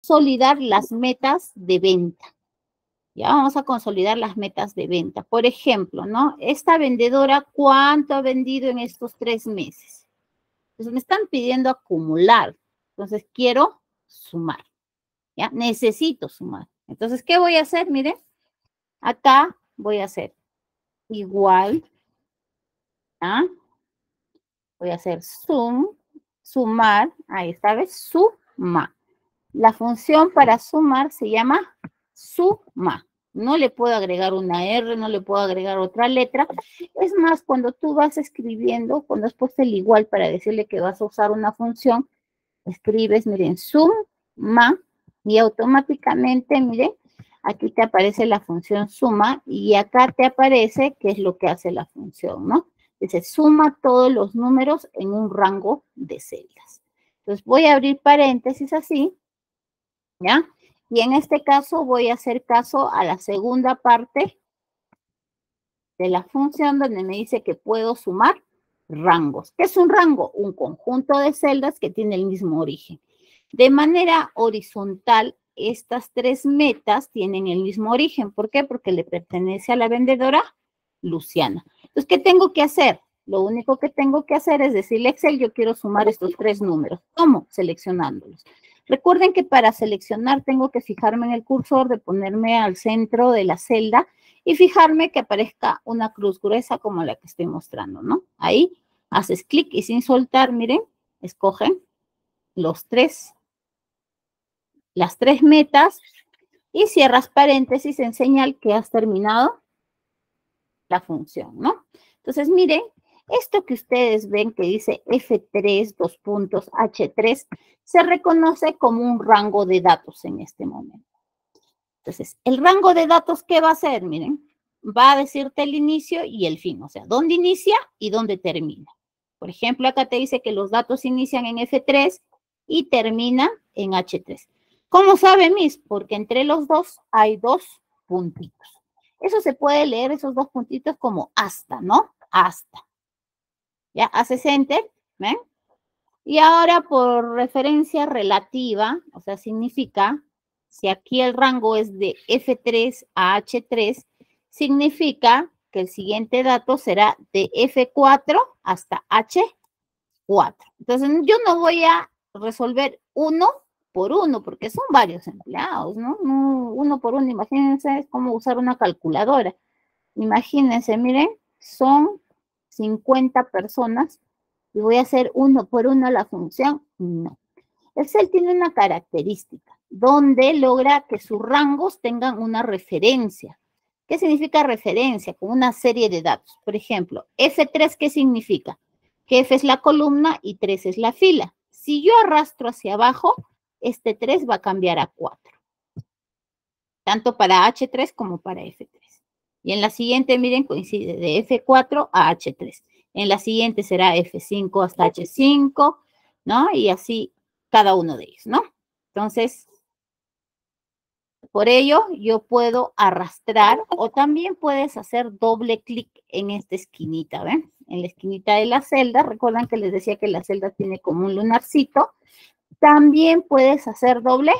consolidar las metas de venta. Ya vamos a consolidar las metas de venta. Por ejemplo, ¿no? Esta vendedora, ¿cuánto ha vendido en estos 3 meses? Entonces me están pidiendo acumular. Entonces quiero sumar. ¿Ya? Necesito sumar. Entonces, ¿qué voy a hacer? Miren, acá voy a hacer igual. ¿Ah? Voy a hacer sumar. Ahí está, ¿ves? Suma. La función para sumar se llama suma. No le puedo agregar una R, no le puedo agregar otra letra. Es más, cuando tú vas escribiendo, cuando has puesto el igual para decirle que vas a usar una función, escribes, miren, suma, y automáticamente, miren, aquí te aparece la función suma, y acá te aparece qué es lo que hace la función, ¿no? Dice, suma todos los números en un rango de celdas. Entonces, voy a abrir paréntesis así, ¿ya? Y en este caso voy a hacer caso a la segunda parte de la función donde me dice que puedo sumar rangos. ¿Qué es un rango? Un conjunto de celdas que tiene el mismo origen. De manera horizontal, estas 3 metas tienen el mismo origen. ¿Por qué? Porque le pertenece a la vendedora Luciana. Entonces, ¿qué tengo que hacer? Lo único que tengo que hacer es decirle a Excel, yo quiero sumar estos 3 números. ¿Cómo? Seleccionándolos. Recuerden que para seleccionar tengo que fijarme en el cursor, de ponerme al centro de la celda y fijarme que aparezca una cruz gruesa como la que estoy mostrando, ¿no? Ahí haces clic y sin soltar, miren, escogen las 3 metas y cierras paréntesis en señal que has terminado la función, ¿no? Entonces, miren, esto que ustedes ven que dice F3, dos puntos, H3, se reconoce como un rango de datos en este momento. Entonces, el rango de datos, ¿qué va a hacer? Miren, va a decirte el inicio y el fin, o sea, dónde inicia y dónde termina. Por ejemplo, acá te dice que los datos inician en F3 y terminan en H3. ¿Cómo sabe Miss? Porque entre los dos hay 2 puntitos. Eso se puede leer, esos 2 puntitos, como hasta, ¿no? Hasta. Ya, haces enter, ¿ven? Y ahora por referencia relativa, o sea, significa, si aquí el rango es de F3 a H3, significa que el siguiente dato será de F4 hasta H4. Entonces, yo no voy a resolver uno por uno, porque son varios empleados, ¿no? Uno por uno, imagínense, es como usar una calculadora. Imagínense, miren, son 50 personas y voy a hacer uno por uno la función. No. Excel tiene una característica donde logra que sus rangos tengan una referencia. ¿Qué significa referencia? Con una serie de datos. Por ejemplo, F3, ¿qué significa? Que F es la columna y 3 es la fila. Si yo arrastro hacia abajo, este 3 va a cambiar a 4. Tanto para H3 como para F3. Y en la siguiente, miren, coincide de F4 a H3. En la siguiente será F5 hasta H5, ¿no? Y así cada uno de ellos, ¿no? Entonces, por ello, yo puedo arrastrar o también puedes hacer doble clic en esta esquinita, ¿ven? En la esquinita de la celda, recuerdan que les decía que la celda tiene como un lunarcito, también puedes hacer doble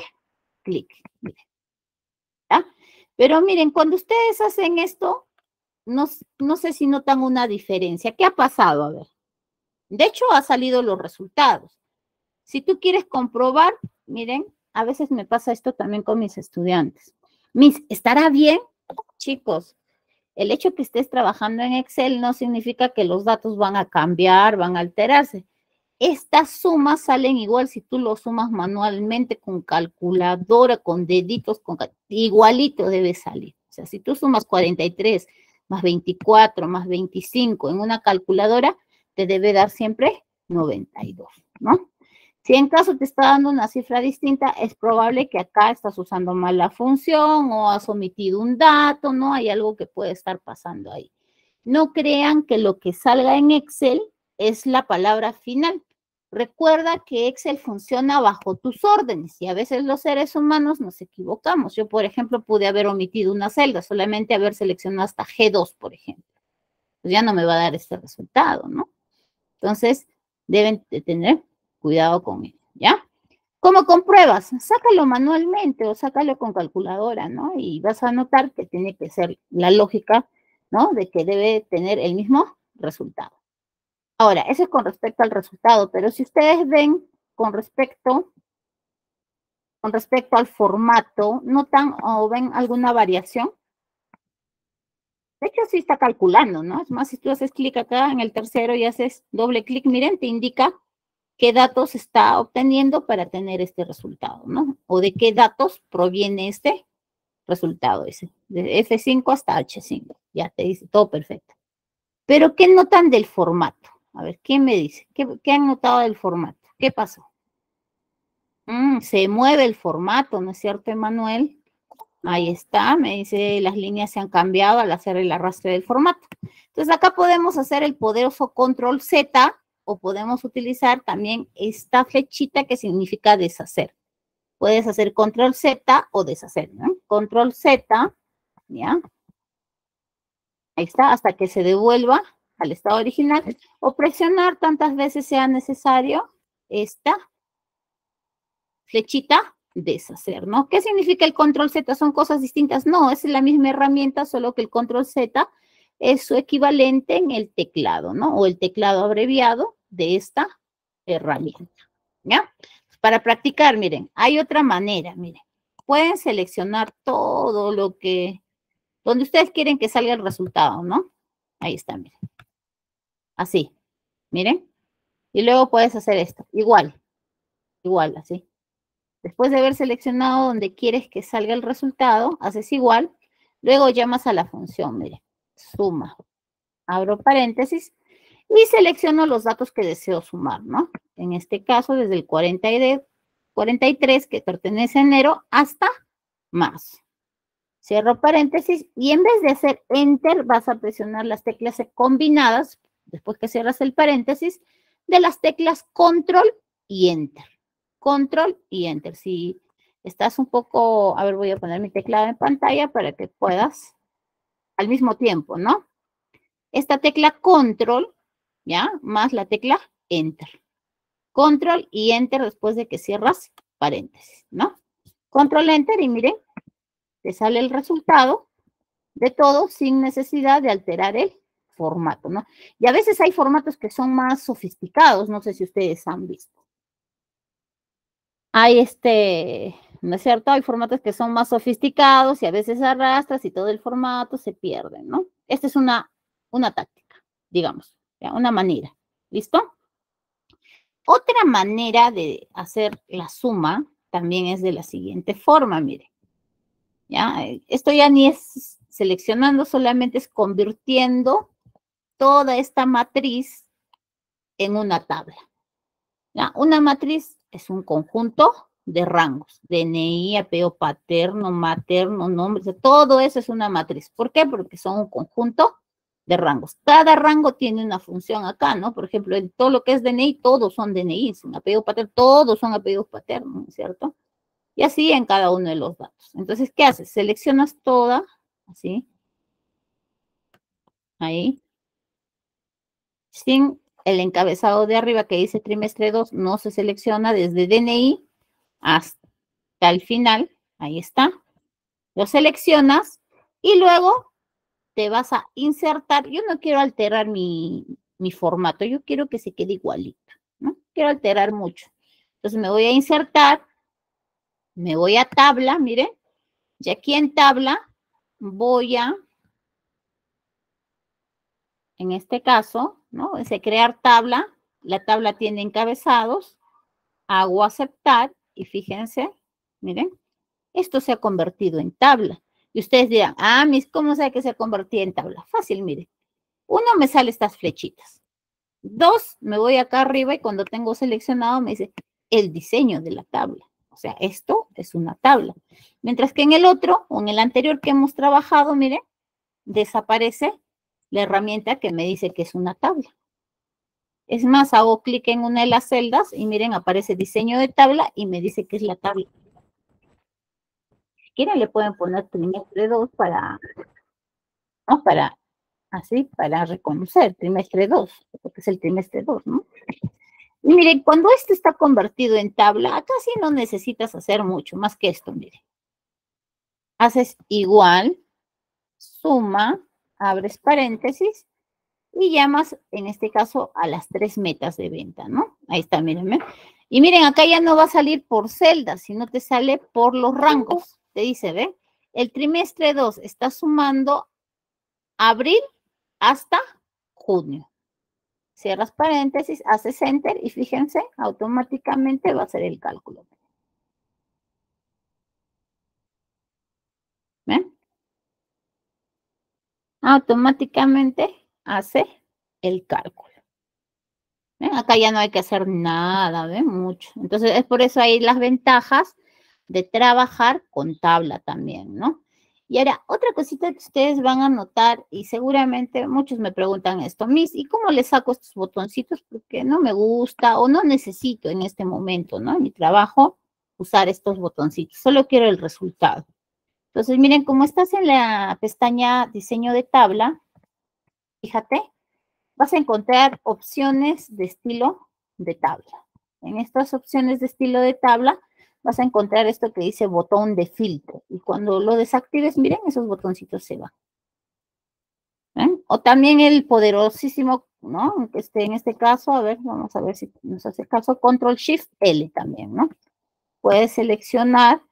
clic, miren, ¿ya? Pero miren, cuando ustedes hacen esto, no sé si notan una diferencia. ¿Qué ha pasado? A ver. De hecho, ha salido los resultados. Si tú quieres comprobar, miren, a veces me pasa esto también con mis estudiantes. Miss, ¿estará bien? Chicos, el hecho que estés trabajando en Excel no significa que los datos van a cambiar, van a alterarse. Estas sumas salen igual si tú lo sumas manualmente con calculadora, con deditos, igualito debe salir. O sea, si tú sumas 43 más 24 más 25 en una calculadora, te debe dar siempre 92, ¿no? Si en caso te está dando una cifra distinta, es probable que acá estás usando mal la función o has omitido un dato, ¿no? Hay algo que puede estar pasando ahí. No crean que lo que salga en Excel es la palabra final. Recuerda que Excel funciona bajo tus órdenes y a veces los seres humanos nos equivocamos. Yo, por ejemplo, pude haber omitido una celda, solamente haber seleccionado hasta G2, por ejemplo. Pues ya no me va a dar este resultado, ¿no? Entonces, deben de tener cuidado con ello, ¿ya? ¿Cómo compruebas? Sácalo manualmente o sácalo con calculadora, ¿no? Y vas a notar que tiene que ser la lógica, ¿no? De que debe tener el mismo resultado. Ahora, eso es con respecto al resultado, pero si ustedes ven con respecto al formato, ¿notan o ven alguna variación? De hecho, sí está calculando, ¿no? Es más, si tú haces clic acá en el tercero y haces doble clic, miren, te indica qué datos está obteniendo para tener este resultado, ¿no? O de qué datos proviene este resultado ese, de F5 hasta H5, ya te dice todo perfecto. Pero, ¿qué notan del formato? A ver, ¿quién me dice? ¿Qué han notado del formato? ¿Qué pasó? Se mueve el formato, ¿no es cierto, Emanuel? Ahí está, me dice las líneas se han cambiado al hacer el arrastre del formato. Entonces acá podemos hacer el poderoso control Z o podemos utilizar también esta flechita que significa deshacer. Puedes hacer control Z o deshacer, ¿no? Control Z, ¿ya? Ahí está, hasta que se devuelva al estado original. O presionar tantas veces sea necesario esta flechita deshacer, ¿no? ¿Qué significa el control Z? ¿Son cosas distintas? No, es la misma herramienta, solo que el control Z es su equivalente en el teclado, ¿no? O el teclado abreviado de esta herramienta, ¿ya? Para practicar, miren, hay otra manera, miren. Pueden seleccionar todo lo que, donde ustedes quieren que salga el resultado, ¿no? Ahí está, miren. Así, miren. Y luego puedes hacer esto, igual, así. Después de haber seleccionado donde quieres que salga el resultado, haces igual, luego llamas a la función, mire, suma, abro paréntesis y selecciono los datos que deseo sumar, ¿no? En este caso, desde el 43, que pertenece a enero, hasta marzo. Cierro paréntesis y en vez de hacer enter, vas a presionar las teclas combinadas, después que cierras el paréntesis, de las teclas control y enter. Control y enter. Si estás un poco, a ver, voy a poner mi teclado en pantalla para que puedas al mismo tiempo, ¿no? Esta tecla control, ¿ya? Más la tecla enter. Control y enter después de que cierras paréntesis, ¿no? Control enter y miren, te sale el resultado de todo sin necesidad de alterar el formato, ¿no? Y a veces hay formatos que son más sofisticados, no sé si ustedes han visto. Hay ¿no es cierto? Hay formatos que son más sofisticados y a veces arrastras y todo el formato se pierde, ¿no? Esta es una táctica, digamos, ¿ya? Una manera. ¿Listo? Otra manera de hacer la suma también es de la siguiente forma, mire. ¿Ya? Esto ya ni es seleccionando, solamente es convirtiendo toda esta matriz en una tabla. ¿Ya? Una matriz es un conjunto de rangos, DNI, apellido paterno, materno, nombres, todo eso es una matriz. ¿Por qué? Porque son un conjunto de rangos. Cada rango tiene una función acá, ¿no? Por ejemplo, en todo lo que es DNI, todos son DNI, un apellido paterno, todos son apellidos paternos, ¿no es cierto? Y así en cada uno de los datos. Entonces, ¿qué haces? Seleccionas toda, así, ahí, sin el encabezado de arriba que dice trimestre 2, no se selecciona desde DNI hasta el final, ahí está, lo seleccionas y luego te vas a insertar. Yo no quiero alterar mi formato, yo quiero que se quede igualito, ¿no? Quiero alterar mucho. Entonces me voy a insertar, me voy a tabla, miren, y aquí en tabla voy a, en este caso, ¿no? Es crear tabla, la tabla tiene encabezados, hago aceptar y fíjense, miren, esto se ha convertido en tabla. Y ustedes dirán, ¿cómo sé que se ha convertido en tabla? Fácil, miren. Uno, me sale estas flechitas. Dos, me voy acá arriba y cuando tengo seleccionado me dice el diseño de la tabla. O sea, esto es una tabla. Mientras que en el otro, o en el anterior que hemos trabajado, miren, desaparece la herramienta que me dice que es una tabla. Es más, hago clic en una de las celdas y miren, aparece diseño de tabla y me dice que es la tabla. Si quieren le pueden poner trimestre 2 para, ¿no? Para reconocer trimestre 2, porque es el trimestre 2, ¿no? Y miren, cuando este está convertido en tabla, acá sí no necesitas hacer mucho, más que esto, miren. Haces igual, suma, abres paréntesis, y llamas, en este caso, a las 3 metas de venta, ¿no? Ahí está, miren. Y miren, acá ya no va a salir por celdas, sino te sale por los rangos. Te dice, ¿ve? El trimestre 2 está sumando abril hasta junio. Cierras paréntesis, haces enter y fíjense, automáticamente va a hacer el cálculo. ¿Ven? Automáticamente hace el cálculo. ¿Ven? Acá ya no hay que hacer nada, ¿ven? Mucho. Entonces, es por eso hay las ventajas de trabajar con tabla también, ¿no? Y ahora, otra cosita que ustedes van a notar, y seguramente muchos me preguntan esto, Miss, ¿y cómo le saco estos botoncitos? Porque no me gusta o no necesito en este momento, ¿no? En mi trabajo, usar estos botoncitos. Solo quiero el resultado. Entonces, miren, como estás en la pestaña diseño de tabla, fíjate, vas a encontrar opciones de estilo de tabla. En estas opciones de estilo de tabla vas a encontrar esto que dice botón de filtro. Y cuando lo desactives, miren, esos botoncitos se van. ¿Ven? O también el poderosísimo, ¿no? En este caso, a ver, vamos a ver si nos hace caso, Control Shift L también, ¿no? Puedes seleccionar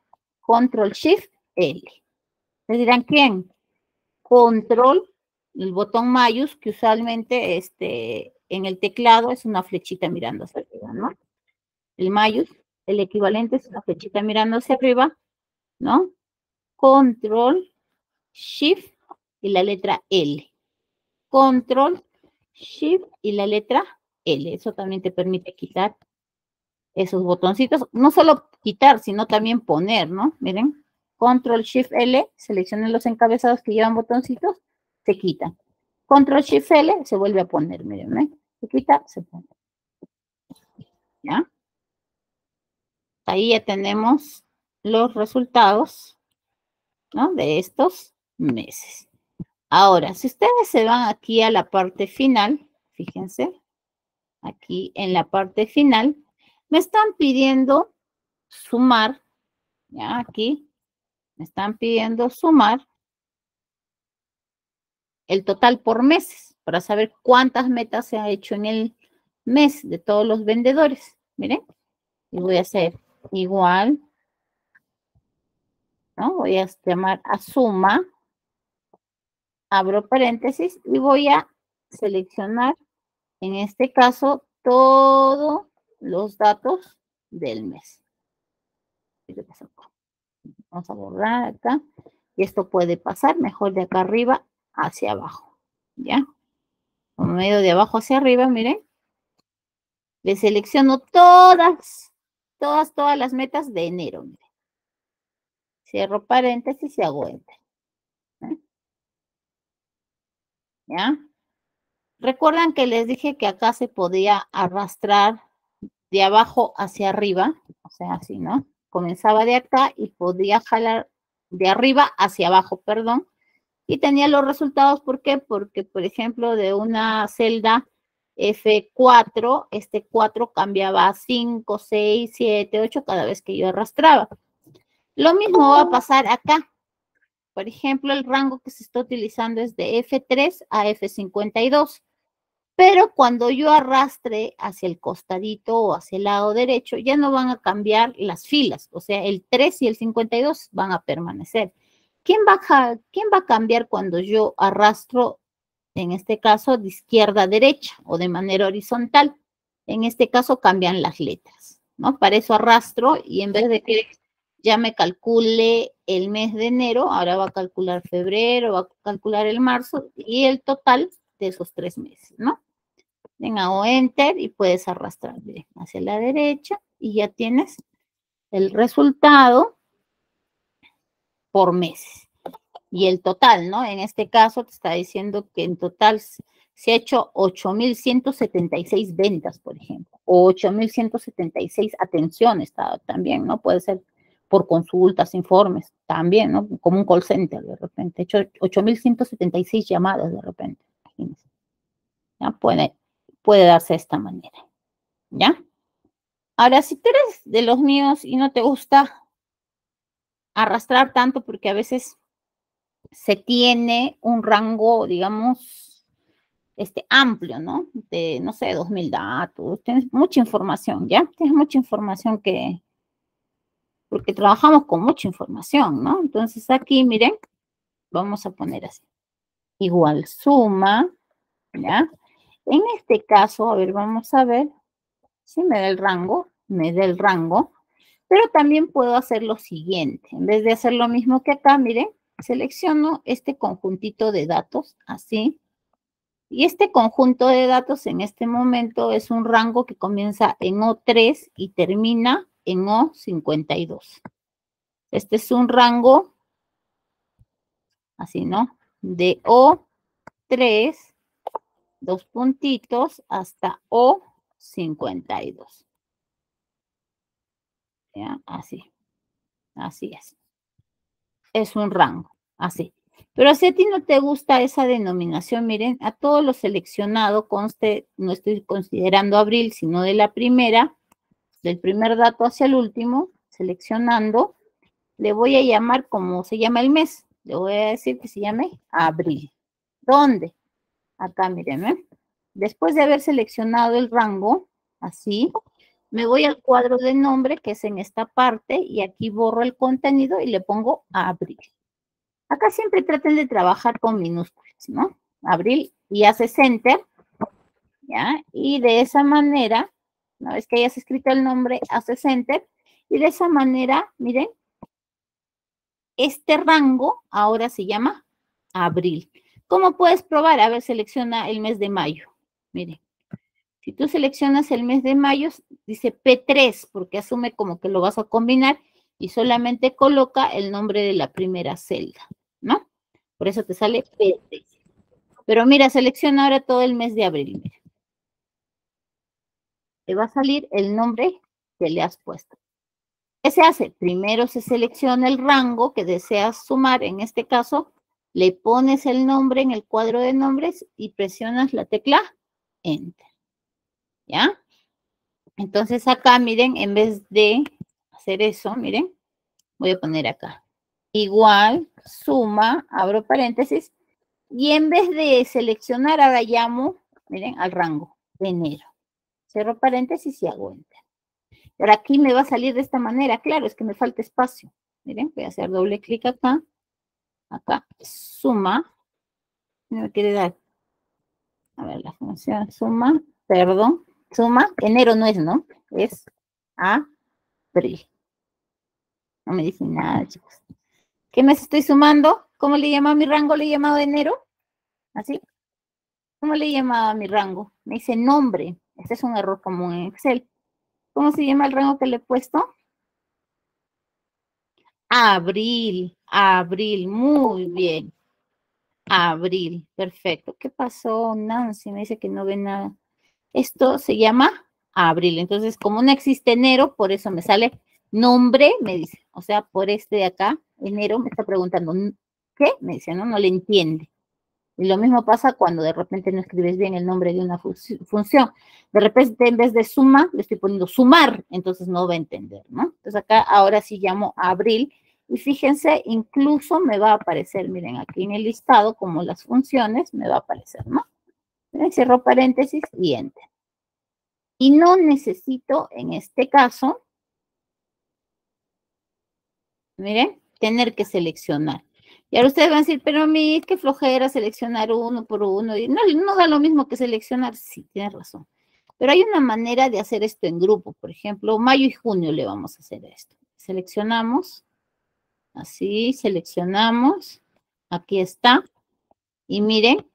Control Shift L. ¿Me dirán quién? Control, el botón mayús, que usualmente en el teclado es una flechita mirando hacia arriba, ¿no? El mayús, el equivalente es una flechita mirando hacia arriba, ¿no? Control, Shift y la letra L. Control, Shift y la letra L. Eso también te permite quitar esos botoncitos. No solo quitar, sino también poner, ¿no? Miren, Control, Shift, L, seleccionen los encabezados que llevan botoncitos, se quitan. Control Shift L se vuelve a poner, miren, ¿eh? Se quita, se pone. ¿Ya? Ahí ya tenemos los resultados, ¿no? De estos meses. Ahora, si ustedes se van aquí a la parte final, fíjense, aquí en la parte final, me están pidiendo sumar, ya aquí, me están pidiendo sumar el total por meses, para saber cuántas metas se ha hecho en el mes de todos los vendedores. Miren, y voy a hacer igual, ¿no? Voy a llamar a suma, abro paréntesis y voy a seleccionar, en este caso, todos los datos del mes. Vamos a borrar acá. Y esto puede pasar mejor de acá arriba hacia abajo. ¿Ya? Por medio de abajo hacia arriba, miren. Le selecciono todas las metas de enero. Miren. Cierro paréntesis y hago enter. ¿Ya? Recuerdan que les dije que acá se podía arrastrar de abajo hacia arriba, o sea, así, ¿no? Comenzaba de acá y podía jalar de arriba hacia abajo, perdón, y tenía los resultados, ¿por qué? Porque, por ejemplo, de una celda F4, este 4 cambiaba a 5, 6, 7, 8 cada vez que yo arrastraba. Lo mismo va a pasar acá. Por ejemplo, el rango que se está utilizando es de F3 a F52. Pero cuando yo arrastre hacia el costadito o hacia el lado derecho, ya no van a cambiar las filas. O sea, el 3 y el 52 van a permanecer. ¿Quién va a cambiar cuando yo arrastro, en este caso, de izquierda a derecha o de manera horizontal? En este caso cambian las letras, ¿no? Para eso arrastro y en vez de que ya me calcule el mes de enero, ahora va a calcular febrero, va a calcular el marzo y el total de esos 3 meses, ¿no? Venga, o enter y puedes arrastrar hacia la derecha y ya tienes el resultado por meses. Y el total, ¿no? En este caso te está diciendo que en total se ha hecho 8.176 ventas, por ejemplo, o 8.176 atenciones también, ¿no? Puede ser por consultas, informes, también, ¿no? Como un call center de repente. He hecho 8.176 llamadas de repente, imagínense. ¿Ya? Puede darse de esta manera. ¿Ya? Ahora, si tú eres de los míos y no te gusta arrastrar tanto, porque a veces se tiene un rango, digamos, amplio, ¿no? De, no sé, 2000 datos, tienes mucha información, ¿ya? Tienes mucha información porque trabajamos con mucha información, ¿no? Entonces aquí, miren, vamos a poner así, igual suma, ¿ya? En este caso, a ver, vamos a ver si me da el rango, pero también puedo hacer lo siguiente, en vez de hacer lo mismo que acá, miren, selecciono este conjuntito de datos, así, y este conjunto de datos en este momento es un rango que comienza en O3 y termina en O52. Este es un rango, así, ¿no? De O3, dos puntitos, hasta O52. ¿Ya? Así, así es. Es un rango, así. Pero si a ti no te gusta esa denominación, miren, a todo lo seleccionado, conste, no estoy considerando abril, sino de la primera, del primer dato hacia el último, seleccionando, le voy a llamar como se llama el mes. Le voy a decir que se llame abril. ¿Dónde? Acá, miren, ¿eh? Después de haber seleccionado el rango, así, me voy al cuadro de nombre, que es en esta parte, y aquí borro el contenido y le pongo abril. Acá siempre traten de trabajar con minúsculas, ¿no? Abril, y haces enter, ¿ya? Y de esa manera, una vez que hayas escrito el nombre, haces enter, y de esa manera, miren, este rango ahora se llama abril. ¿Cómo puedes probar? A ver, selecciona el mes de mayo. Miren, si tú seleccionas el mes de mayo, dice P3, porque asume como que lo vas a combinar y solamente coloca el nombre de la primera celda, ¿no? Por eso te sale P3. Pero mira, selecciona ahora todo el mes de abril. Mira. Te va a salir el nombre que le has puesto. ¿Qué se hace? Primero se selecciona el rango que deseas sumar, en este caso, le pones el nombre en el cuadro de nombres y presionas la tecla Enter. ¿Ya? Entonces acá, miren, en vez de hacer eso, miren, voy a poner acá. Igual, suma, abro paréntesis, y en vez de seleccionar, ahora llamo, miren, al rango de enero. Cierro paréntesis y hago Enter. Pero aquí me va a salir de esta manera. Claro, es que me falta espacio. Miren, voy a hacer doble clic acá. Acá, suma. No me quiere dar. A ver, la función suma, perdón. Suma, enero no es, ¿no? Es abril. No me dicen nada, chicos. ¿Qué mes estoy sumando? ¿Cómo le llama a mi rango? ¿Le he llamado enero? ¿Así? ¿Cómo le he llamado a mi rango? Me dice nombre. Este es un error común en Excel. ¿Cómo se llama el rango que le he puesto? Abril, abril, muy bien. Abril, perfecto. ¿Qué pasó, Nancy? Me dice que no ve nada. Esto se llama abril. Entonces, como no existe enero, por eso me sale nombre, me dice. O sea, por este de acá, enero, me está preguntando, ¿qué? Me dice, no le entiende. Y lo mismo pasa cuando de repente no escribes bien el nombre de una función. De repente, en vez de suma, le estoy poniendo sumar, entonces no va a entender, ¿no? Entonces acá ahora sí llamo a abril. Y fíjense, incluso me va a aparecer, miren, aquí en el listado, como las funciones, me va a aparecer, ¿no? Miren, cierro paréntesis y enter. Y no necesito, en este caso, miren, tener que seleccionar. Y ahora ustedes van a decir, pero a mí qué flojera seleccionar uno por uno. Y no da lo mismo que seleccionar. Sí, tienes razón. Pero hay una manera de hacer esto en grupo. Por ejemplo, mayo y junio le vamos a hacer esto. Seleccionamos. Así, seleccionamos. Aquí está. Y miren,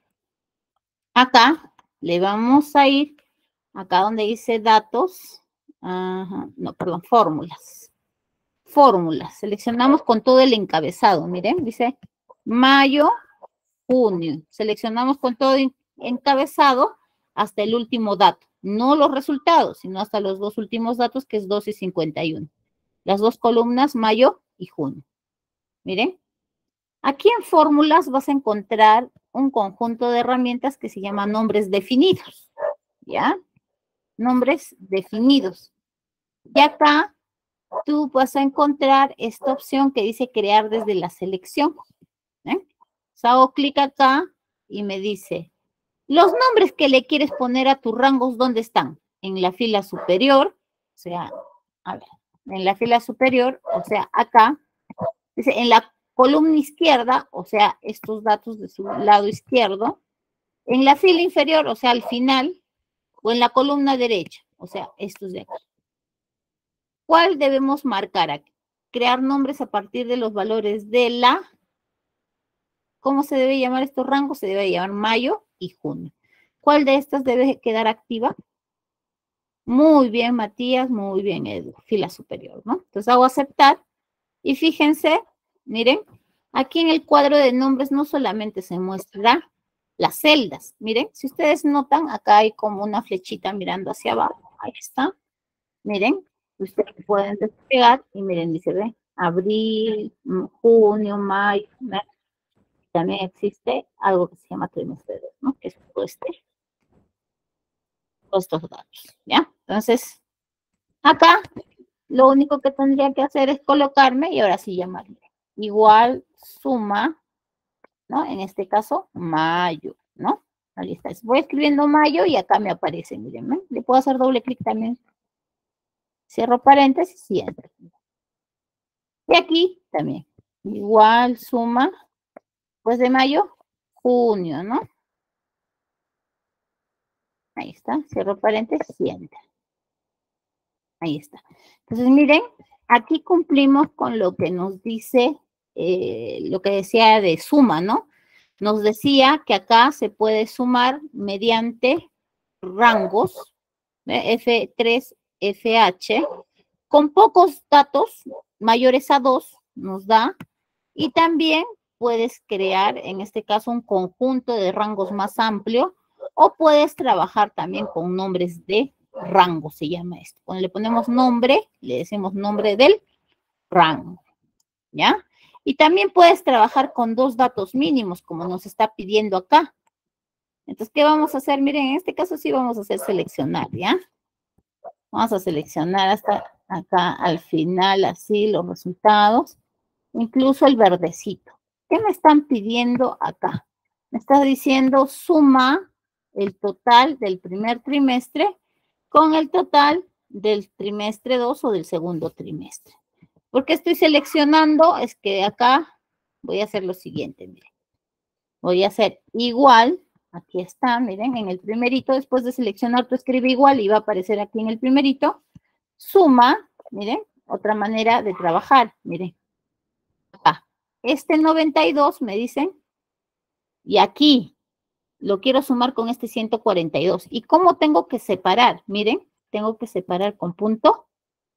acá le vamos a ir, acá donde dice datos. Ajá, no, perdón, fórmulas. Fórmulas. Seleccionamos con todo el encabezado. Miren, dice mayo, junio. Seleccionamos con todo encabezado hasta el último dato. No los resultados, sino hasta los dos últimos datos, que es 2 y 51. Las dos columnas, mayo y junio. Miren. Aquí en fórmulas vas a encontrar un conjunto de herramientas que se llaman nombres definidos. ¿Ya? nombres definidos. Y acá tú vas a encontrar esta opción que dice crear desde la selección. Hago clic acá y me dice, los nombres que le quieres poner a tus rangos, ¿dónde están? En la fila superior, o sea, a ver, en la fila superior, o sea, acá, dice, en la columna izquierda, o sea, estos datos de su lado izquierdo, en la fila inferior, o sea, al final, o en la columna derecha, o sea, estos de aquí. ¿Cuál debemos marcar aquí? Crear nombres a partir de los valores de la, ¿cómo se debe llamar estos rangos? Se debe llamar mayo y junio. ¿Cuál de estas debe quedar activa? Muy bien, Matías, muy bien, Edu, fila superior, ¿no? Entonces hago aceptar y fíjense, miren, aquí en el cuadro de nombres no solamente se muestra las celdas, miren, si ustedes notan, acá hay como una flechita mirando hacia abajo, ahí está, miren, ustedes pueden desplegar y miren, dice, ve, abril, junio, mayo, ¿no? También existe algo que se llama trimestre 2, ¿no? Que es todo todos estos datos, ¿ya? Entonces, acá lo único que tendría que hacer es colocarme y ahora sí llamarle. Igual suma, ¿no? En este caso, mayo, ¿no? Ahí está. Voy escribiendo mayo y acá me aparece, miren, ¿no? Le puedo hacer doble clic también. Cierro paréntesis y entro. Y aquí también. Igual suma, pues de mayo, junio, ¿no? Ahí está. Cierro paréntesis y entro. Ahí está. Entonces, miren, aquí cumplimos con lo que nos dice, lo que decía de suma, ¿no? Nos decía que acá se puede sumar mediante rangos, F3, FH, con pocos datos, mayores a 2, nos da, y también puedes crear, en este caso, un conjunto de rangos más amplio, o puedes trabajar también con nombres de rango, se llama esto. Cuando le ponemos nombre, le decimos nombre del rango, ¿ya? Y también puedes trabajar con 2 datos mínimos, como nos está pidiendo acá. Entonces, ¿qué vamos a hacer? Miren, en este caso sí vamos a hacer seleccionar, ¿ya? Vamos a seleccionar hasta acá al final, así, los resultados, incluso el verdecito. ¿Qué me están pidiendo acá? Me está diciendo suma el total del primer trimestre con el total del trimestre 2 o del segundo trimestre. ¿Por qué estoy seleccionando? Es que acá voy a hacer lo siguiente, miren. Voy a hacer igual, aquí está, miren, en el primerito, después de seleccionar, tú escribe igual y va a aparecer aquí en el primerito, suma, miren, otra manera de trabajar, miren, acá. Este 92 me dicen, y aquí lo quiero sumar con este 142. ¿Y cómo tengo que separar? Miren, tengo que separar con punto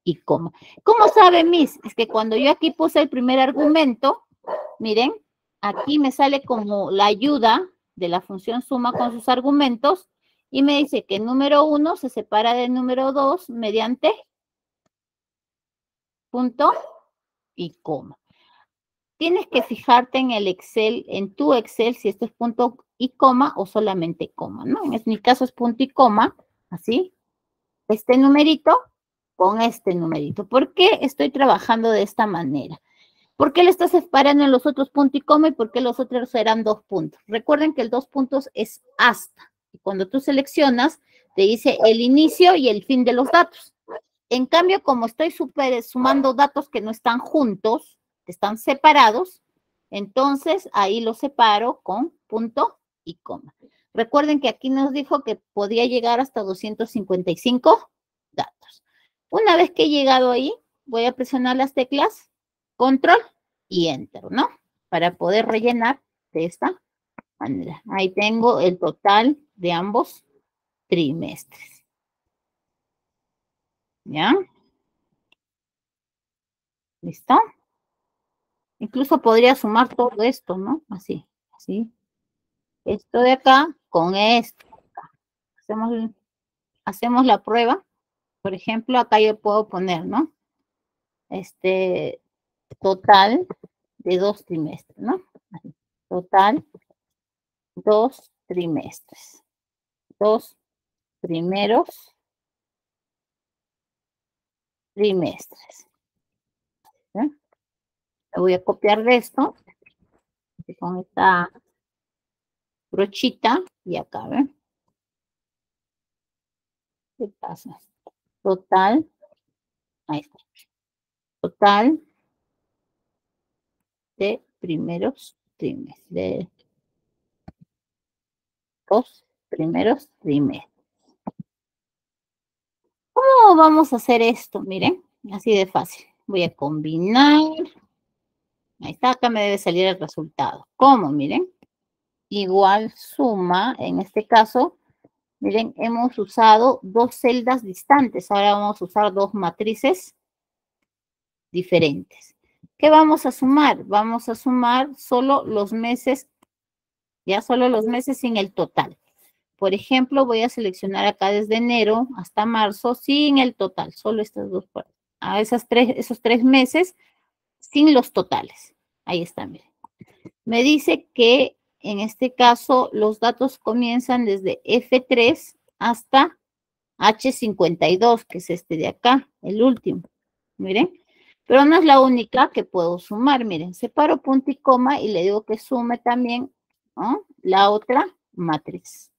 y coma. ¿Cómo sabe, Miss? Es que cuando yo aquí puse el primer argumento, miren, aquí me sale como la ayuda de la función suma con sus argumentos y me dice que el número 1 se separa del número 2 mediante punto y coma. Tienes que fijarte en el Excel, en tu Excel, si esto es punto y coma o solamente coma, ¿no? En mi caso es punto y coma, así. Este numerito con este numerito. ¿Por qué estoy trabajando de esta manera? ¿Por qué le estás separando en los otros punto y coma y por qué los otros serán 2 puntos? Recuerden que el 2 puntos es hasta. Y cuando tú seleccionas, te dice el inicio y el fin de los datos. En cambio, como estoy sumando datos que no están juntos, están separados, entonces ahí los separo con punto y coma. Recuerden que aquí nos dijo que podía llegar hasta 255 datos. Una vez que he llegado ahí, voy a presionar las teclas control y enter, ¿no? Para poder rellenar de esta manera. Ahí tengo el total de ambos trimestres. ¿Ya? ¿Listo? Incluso podría sumar todo esto, ¿no? Así, así. Esto de acá con esto. Hacemos la prueba. Por ejemplo, acá yo puedo poner, ¿no? Total de 2 trimestres, ¿no? Total 2 trimestres. 2 primeros trimestres. ¿Eh? Le voy a copiar de esto con esta brochita y acá, ¿ven? ¿Qué pasa? Total, ahí está. Total de primeros trimestres, de los primeros trimestres. ¿Cómo vamos a hacer esto? Miren, así de fácil. Voy a combinar. Ahí está, acá me debe salir el resultado. ¿Cómo? Miren. Igual suma, en este caso, miren, hemos usado dos celdas distantes. Ahora vamos a usar dos matrices diferentes. ¿Qué vamos a sumar? Vamos a sumar solo los meses, ya solo los meses sin el total. Por ejemplo, voy a seleccionar acá desde enero hasta marzo sin el total, solo estas dos, a esos 3 meses sin los totales. Ahí está, miren. Me dice que en este caso los datos comienzan desde F3 hasta H52, que es este de acá, el último. Miren, pero no es la única que puedo sumar. Miren, separo punto y coma y le digo que sume también, ¿no?, la otra matriz,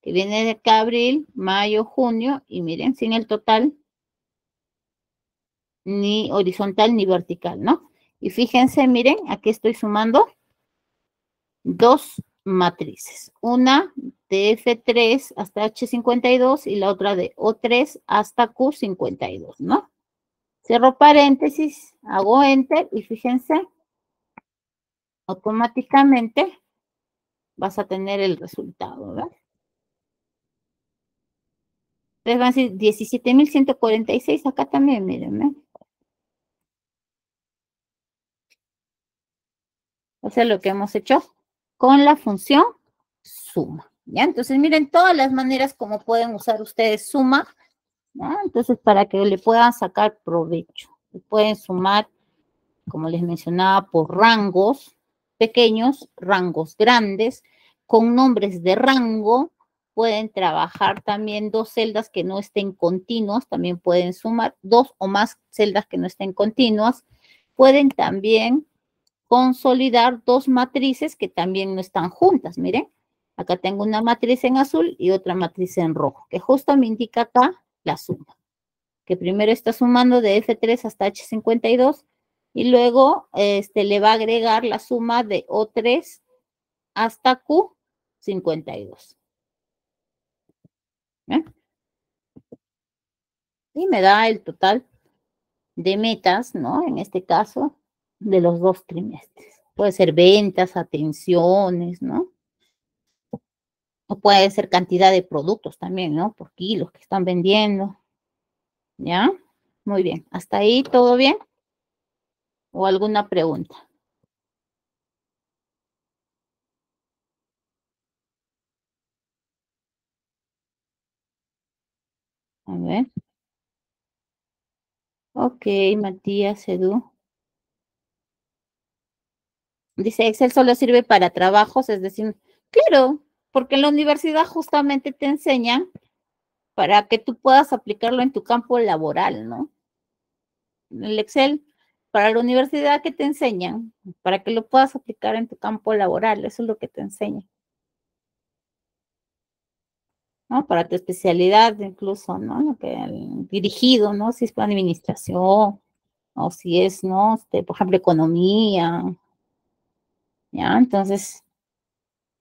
que viene de acá abril, mayo, junio, y miren, sin el total, ni horizontal ni vertical, ¿no? Y fíjense, miren, aquí estoy sumando dos matrices, una de F3 hasta H52 y la otra de O3 hasta Q52, ¿no? Cierro paréntesis, hago enter y fíjense, automáticamente vas a tener el resultado, ¿verdad? Entonces van a decir 17.146 acá también, miren, ¿eh? O sea, lo que hemos hecho con la función suma, ¿ya? Entonces, miren todas las maneras como pueden usar ustedes suma, ¿ya? Entonces, para que le puedan sacar provecho. Pueden sumar, como les mencionaba, por rangos pequeños, rangos grandes, con nombres de rango. Pueden trabajar también dos celdas que no estén continuas, también pueden sumar dos o más celdas que no estén continuas. Pueden también consolidar dos matrices que también no están juntas. Miren, acá tengo una matriz en azul y otra matriz en rojo, que justo me indica acá la suma, que primero está sumando de F3 hasta H52 y luego le va a agregar la suma de O3 hasta Q52. ¿Eh? Y me da el total de metas, ¿no? En este caso, de los 2 trimestres. Puede ser ventas, atenciones, ¿no? O puede ser cantidad de productos también, ¿no? Por kilos que están vendiendo. ¿Ya? Muy bien. ¿Hasta ahí todo bien? ¿O alguna pregunta? A ver. Ok, Matías, Edu. Dice, Excel solo sirve para trabajos, es decir, claro, porque en la universidad justamente te enseñan para que tú puedas aplicarlo en tu campo laboral, ¿no? El Excel para la universidad que te enseñan, para que lo puedas aplicar en tu campo laboral, eso es lo que te enseñan, ¿no? Para tu especialidad incluso, ¿no? Lo que dirigido, ¿no? Si es para administración o si es, ¿no? Por ejemplo, economía, ¿ya? Entonces,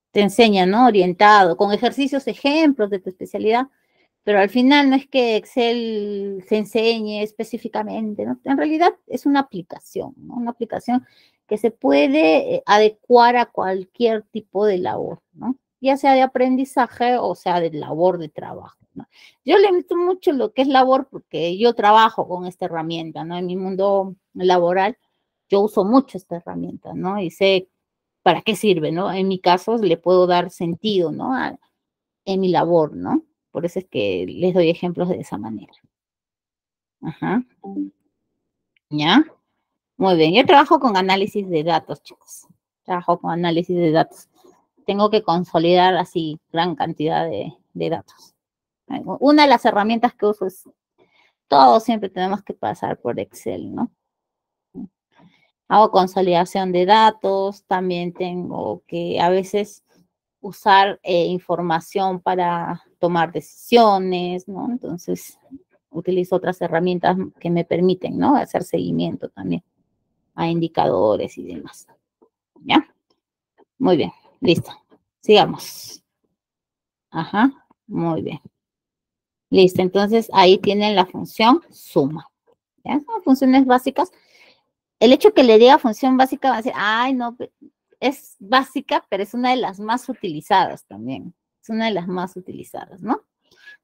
te enseñan, ¿no? Orientado, con ejercicios, ejemplos de tu especialidad, pero al final no es que Excel se enseñe específicamente, ¿no? En realidad es una aplicación, ¿no? Una aplicación que se puede adecuar a cualquier tipo de labor, ¿no? Ya sea de aprendizaje o sea de labor de trabajo, ¿no? Yo le meto mucho lo que es labor porque yo trabajo con esta herramienta, ¿no? En mi mundo laboral yo uso mucho esta herramienta, ¿no? Y sé para qué sirve, ¿no? En mi caso le puedo dar sentido, ¿no? En mi labor, ¿no? Por eso es que les doy ejemplos de esa manera. Ajá. ¿Ya? Muy bien. Yo trabajo con análisis de datos, chicos. Trabajo con análisis de datos. Tengo que consolidar así gran cantidad de datos. Una de las herramientas que uso es Todos siempre tenemos que pasar por Excel, ¿no? Hago consolidación de datos, también tengo que a veces usar información para tomar decisiones, ¿no? Entonces, utilizo otras herramientas que me permiten, ¿no? Hacer seguimiento también a indicadores y demás. ¿Ya? Muy bien, listo. Sigamos. Ajá, muy bien. Listo, entonces ahí tienen la función suma. ¿Ya? Son funciones básicas. El hecho que le diga función básica va a decir, ay, no, es básica, pero es una de las más utilizadas también. Es una de las más utilizadas, ¿no?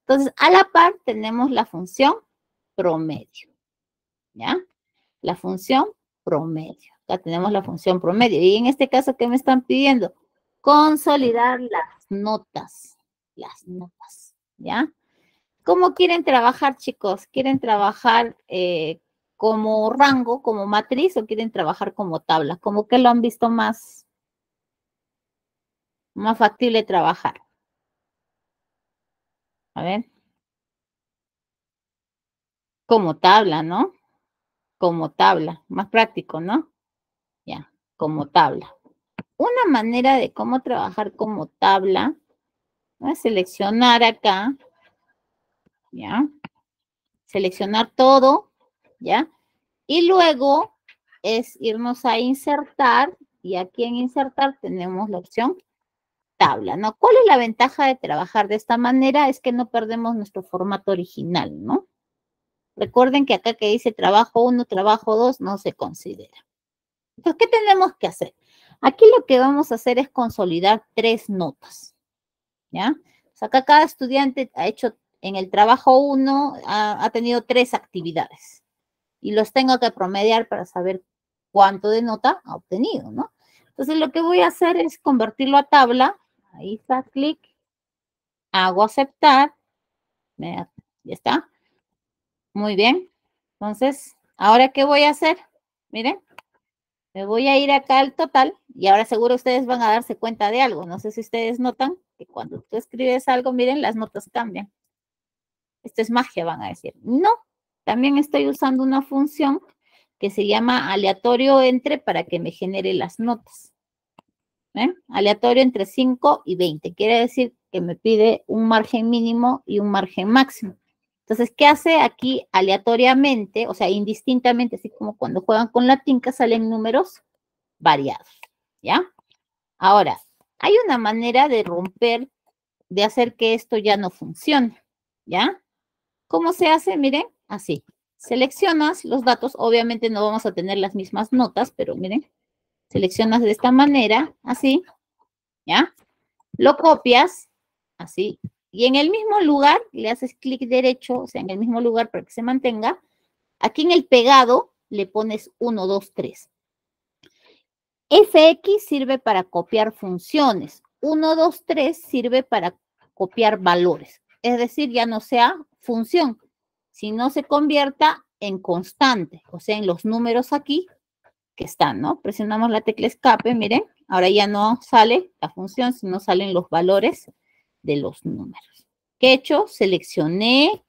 Entonces, a la par tenemos la función promedio, ¿ya? La función promedio. Acá tenemos la función promedio. Y en este caso, ¿qué me están pidiendo? Consolidar las notas, ¿ya? ¿Cómo quieren trabajar, chicos? ¿Quieren trabajar como rango, como matriz, o quieren trabajar como tabla? ¿Cómo que lo han visto más factible trabajar? A ver. Como tabla, ¿no? Como tabla, más práctico, ¿no? Ya, como tabla. Una manera de cómo trabajar como tabla, ¿no? Es seleccionar acá, ¿ya? Seleccionar todo, ¿ya? Y luego es irnos a insertar, y aquí en insertar tenemos la opción tabla, ¿no? ¿Cuál es la ventaja de trabajar de esta manera? Es que no perdemos nuestro formato original, ¿no? Recuerden que acá que dice trabajo 1, trabajo 2, no se considera. Entonces, ¿qué tenemos que hacer? Aquí lo que vamos a hacer es consolidar 3 notas, ¿ya? O sea, acá cada estudiante ha hecho, en el trabajo 1, ha tenido 3 actividades. Y los tengo que promediar para saber cuánto de nota ha obtenido, ¿no? Entonces, lo que voy a hacer es convertirlo a tabla. Ahí está, clic. Hago aceptar. Ya está. Muy bien. Entonces, ¿ahora qué voy a hacer? Miren. Me voy a ir acá al total y ahora seguro ustedes van a darse cuenta de algo. No sé si ustedes notan que cuando tú escribes algo, miren, las notas cambian. Esto es magia, van a decir. No, también estoy usando una función que se llama aleatorio entre para que me genere las notas. ¿Ven? Aleatorio entre 5 y 20. Quiere decir que me pide un margen mínimo y un margen máximo. Entonces, ¿qué hace aquí aleatoriamente? O sea, indistintamente, así como cuando juegan con la tinca, salen números variados, ¿ya? Ahora, hay una manera de romper, de hacer que esto ya no funcione, ¿ya? ¿Cómo se hace? Miren, así. Seleccionas los datos, obviamente no vamos a tener las mismas notas, pero miren, seleccionas de esta manera, así, ¿ya? Lo copias, así, y en el mismo lugar le haces clic derecho, o sea, en el mismo lugar para que se mantenga. Aquí en el pegado le pones 1, 2, 3. Fx sirve para copiar funciones. 1, 2, 3 sirve para copiar valores. Es decir, ya no sea función, sino se convierta en constante, o sea, en los números aquí que están, ¿no? Presionamos la tecla escape, miren, ahora ya no sale la función, sino salen los valores de los números. ¿Qué he hecho? Seleccioné.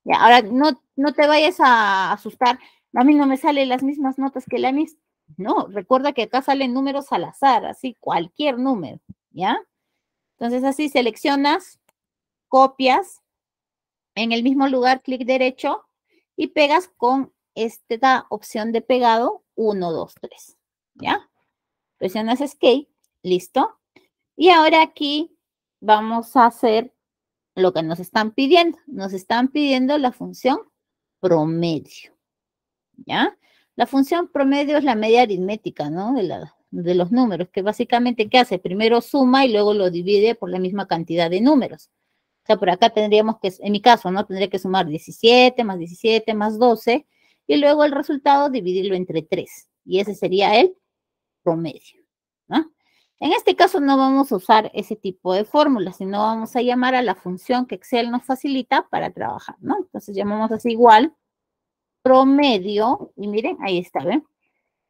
Ya, ahora no te vayas a asustar. A mí no me salen las mismas notas que la misma. No, recuerda que acá salen números al azar, así, cualquier número, ¿ya? Entonces así seleccionas, copias, en el mismo lugar, clic derecho, y pegas con esta opción de pegado 1, 2, 3, ¿ya? Presionas Escape, listo. Y ahora aquí vamos a hacer lo que nos están pidiendo. Nos están pidiendo la función promedio, ¿ya? La función promedio es la media aritmética, ¿no? De los números, que básicamente, ¿qué hace? Primero suma y luego lo divide por la misma cantidad de números. O sea, por acá tendríamos que, en mi caso, ¿no? Tendría que sumar 17 más 12, y luego el resultado dividirlo entre 3. Y ese sería el promedio, ¿no? En este caso no vamos a usar ese tipo de fórmulas, sino vamos a llamar a la función que Excel nos facilita para trabajar, ¿no? Entonces llamamos así igual, promedio, y miren, ahí está, ¿ven?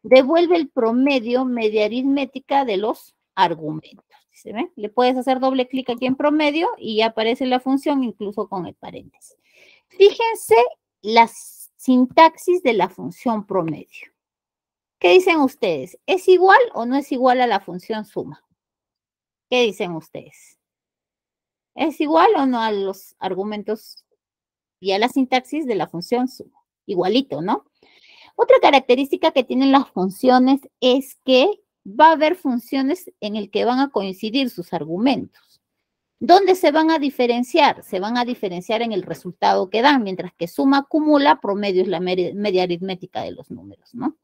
Devuelve el promedio media aritmética de los argumentos. ¿Se ven? Le puedes hacer doble clic aquí en promedio y ya aparece la función incluso con el paréntesis. Fíjense la sintaxis de la función promedio. ¿Qué dicen ustedes? ¿Es igual o no es igual a la función suma? ¿Qué dicen ustedes? ¿Es igual o no a los argumentos y a la sintaxis de la función suma? Igualito, ¿no? Otra característica que tienen las funciones es que va a haber funciones en el que van a coincidir sus argumentos. ¿Dónde se van a diferenciar? Se van a diferenciar en el resultado que dan, mientras que suma acumula, promedio es la media aritmética de los números, ¿no?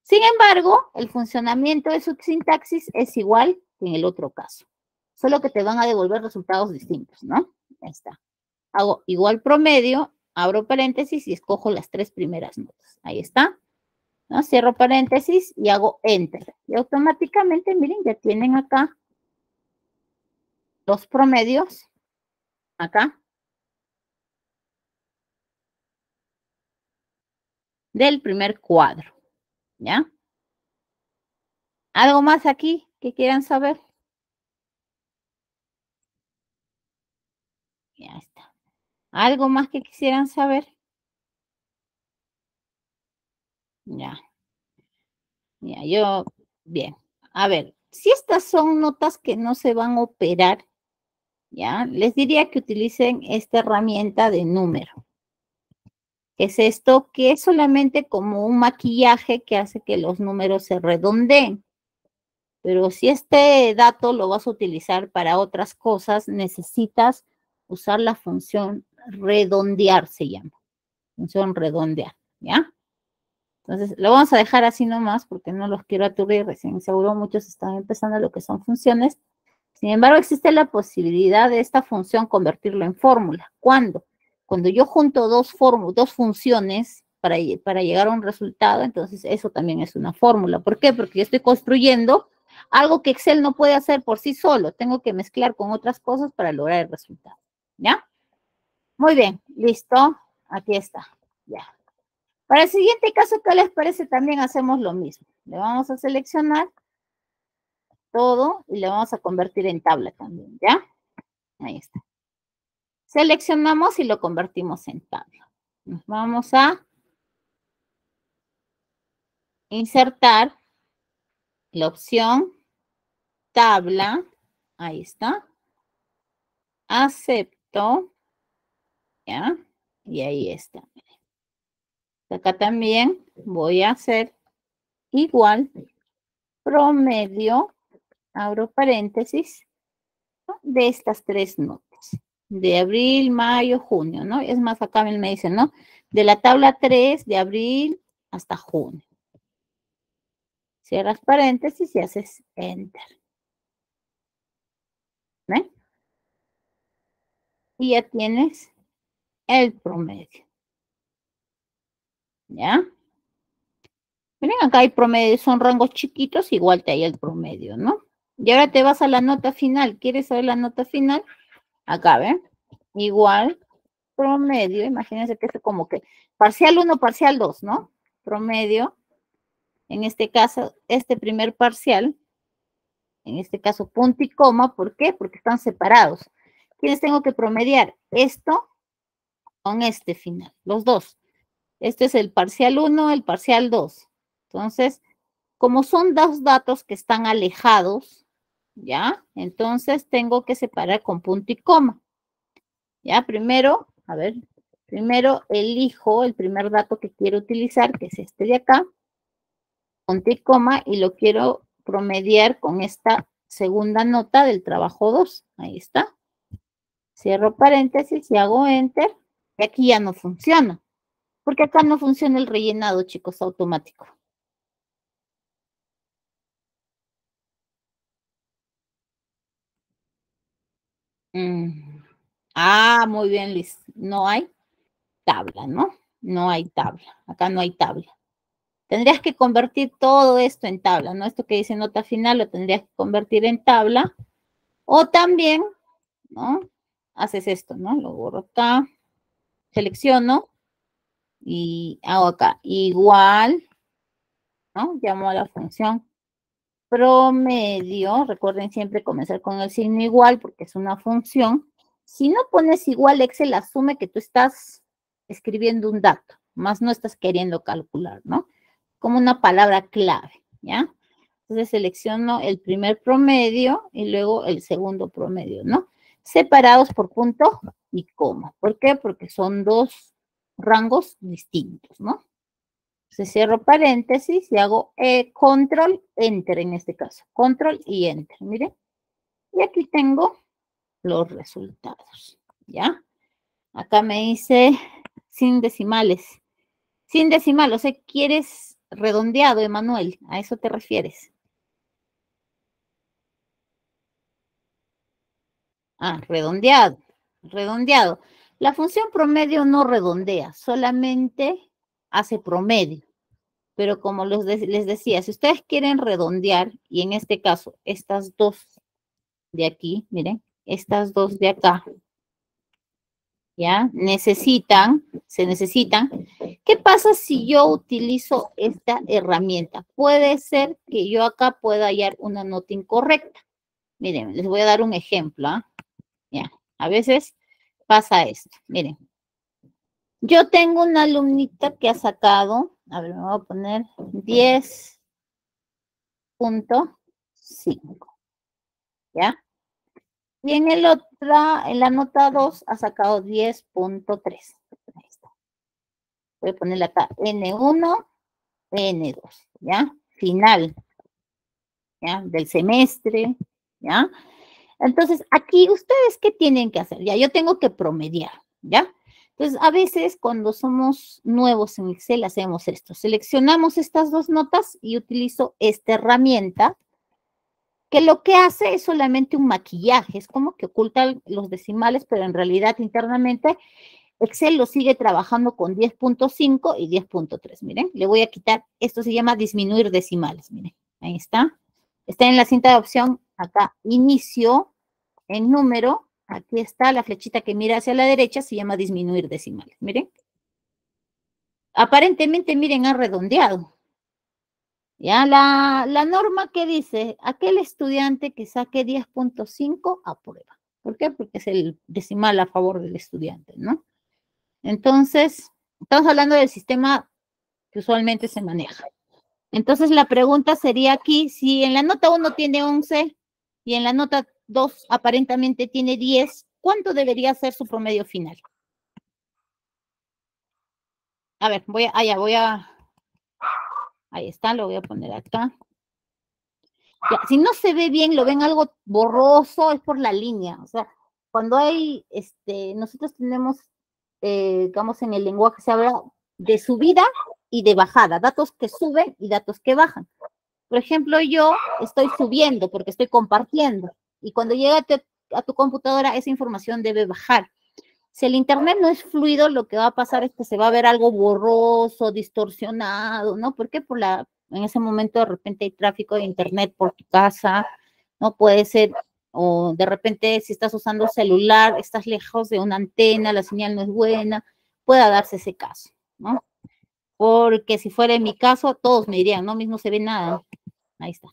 Sin embargo, el funcionamiento de su sintaxis es igual que en el otro caso, solo que te van a devolver resultados distintos, ¿no? Ahí está. Hago igual promedio, abro paréntesis y escojo las 3 primeras notas. Ahí está, ¿no? Cierro paréntesis y hago enter. Y automáticamente, miren, ya tienen acá los promedios, acá, del primer cuadro, ¿ya? ¿Algo más aquí que quieran saber? Ya está. ¿Algo más que quisieran saber? Ya, ya, bien. A ver, si estas son notas que no se van a operar, ya, les diría que utilicen esta herramienta de número. Es esto que es solamente como un maquillaje que hace que los números se redondeen. Pero si este dato lo vas a utilizar para otras cosas, necesitas usar la función redondear, se llama. Función redondear, ¿ya? Entonces, lo vamos a dejar así nomás porque no los quiero aturdir. Recién seguro muchos están empezando lo que son funciones. Sin embargo, existe la posibilidad de esta función convertirlo en fórmula. ¿Cuándo? Cuando yo junto dos funciones para llegar a un resultado, entonces eso también es una fórmula. ¿Por qué? Porque yo estoy construyendo algo que Excel no puede hacer por sí solo. Tengo que mezclar con otras cosas para lograr el resultado. ¿Ya? Muy bien, listo. Aquí está. Ya. Para el siguiente caso, ¿qué les parece? También hacemos lo mismo. Le vamos a seleccionar todo y le vamos a convertir en tabla también, ¿ya? Ahí está. Seleccionamos y lo convertimos en tabla. Nos vamos a insertar la opción tabla. Ahí está. Acepto. ¿Ya? Y ahí está. Acá también voy a hacer igual promedio, abro paréntesis, ¿no? De estas 3 notas. De abril, mayo, junio, ¿no? Es más, acá me dicen, ¿no? De la tabla 3 de abril hasta junio. Cierras paréntesis y haces enter. ¿Ven? Y ya tienes el promedio. ¿Ya? Miren, acá hay promedio, son rangos chiquitos, igual te hay el promedio, ¿no? Y ahora te vas a la nota final. ¿Quieres saber la nota final? Acá, ¿ven? Igual promedio, imagínense que es como que parcial 1, parcial 2, ¿no? Promedio, en este caso, este primer parcial, en este caso punto y coma, ¿por qué? Porque están separados. ¿Quiénes tengo que promediar? Esto con este final, los dos. Este es el parcial 1, el parcial 2. Entonces, como son dos datos que están alejados, ¿ya? Entonces tengo que separar con punto y coma. ¿Ya? Primero, a ver, primero elijo el primer dato que quiero utilizar, que es este de acá, punto y coma, y lo quiero promediar con esta segunda nota del trabajo 2. Ahí está. Cierro paréntesis y hago enter. Y aquí ya no funciona. Porque acá no funciona el rellenado, chicos, automático. Muy bien, Liz. No hay tabla, ¿no? No hay tabla. Acá no hay tabla. Tendrías que convertir todo esto en tabla, ¿no? Esto que dice nota final lo tendrías que convertir en tabla. O también, ¿no? Haces esto, ¿no? Lo borro acá, selecciono y hago acá. Igual, ¿no? Llamo a la función promedio. Recuerden siempre comenzar con el signo igual porque es una función. Si no pones igual, Excel asume que tú estás escribiendo un dato, más no estás queriendo calcular, ¿no? Como una palabra clave, ¿ya? Entonces selecciono el primer promedio y luego el segundo promedio, ¿no? Separados por punto y coma. ¿Por qué? Porque son dos rangos distintos, ¿no? Entonces cierro paréntesis y hago control, enter en este caso. Control y enter, miren. Y aquí tengo los resultados, ¿ya? Acá me dice sin decimales. Sin decimal, o sea, quieres redondeado, Emanuel, ¿a eso te refieres? Ah, redondeado, redondeado. La función promedio no redondea, solamente hace promedio. Pero como les decía, si ustedes quieren redondear, y en este caso, estas dos de aquí, miren, estas dos de acá, ¿ya? Se necesitan. ¿Qué pasa si yo utilizo esta herramienta? Puede ser que yo acá pueda hallar una nota incorrecta. Miren, les voy a dar un ejemplo, ¿ah? Ya, a veces pasa esto. Miren, yo tengo una alumnita que ha sacado, a ver, me voy a poner 10.5, ¿ya? Y en la nota 2 ha sacado 10.3. Ahí está. Voy a ponerle acá N1, N2, ¿ya? Final, ¿ya? Del semestre, ¿ya? Entonces, aquí, ¿ustedes qué tienen que hacer? Ya, yo tengo que promediar, ¿ya? Entonces, a veces cuando somos nuevos en Excel hacemos esto. Seleccionamos estas dos notas y utilizo esta herramienta que lo que hace es solamente un maquillaje. Es como que oculta los decimales, pero en realidad internamente Excel lo sigue trabajando con 10.5 y 10.3. Miren, le voy a quitar, esto se llama disminuir decimales. Miren, ahí está. Está en la cinta de opción, acá, inicio, en número, aquí está la flechita que mira hacia la derecha, se llama disminuir decimales. Miren. Aparentemente, miren, ha redondeado. Ya la norma que dice, aquel estudiante que saque 10.5 aprueba. ¿Por qué? Porque es el decimal a favor del estudiante, ¿no? Entonces, estamos hablando del sistema que usualmente se maneja. Entonces, la pregunta sería aquí, si en la nota 1 tiene 11 y en la nota 2 aparentemente tiene 10, ¿cuánto debería ser su promedio final? A ver, ahí está, lo voy a poner acá. Ya, si no se ve bien, lo ven algo borroso, es por la línea. O sea, cuando hay, nosotros tenemos, digamos, en el lenguaje se habla de subida y de bajada, datos que suben y datos que bajan. Por ejemplo, yo estoy subiendo porque estoy compartiendo y cuando llega a tu computadora esa información debe bajar. Si el internet no es fluido, lo que va a pasar es que se va a ver algo borroso, distorsionado, ¿no? Porque en ese momento de repente hay tráfico de internet por tu casa, ¿no? Puede ser, o de repente si estás usando celular, estás lejos de una antena, la señal no es buena, pueda darse ese caso, ¿no? Porque si fuera en mi caso, todos me dirían, no, mismo se ve nada. Ahí está.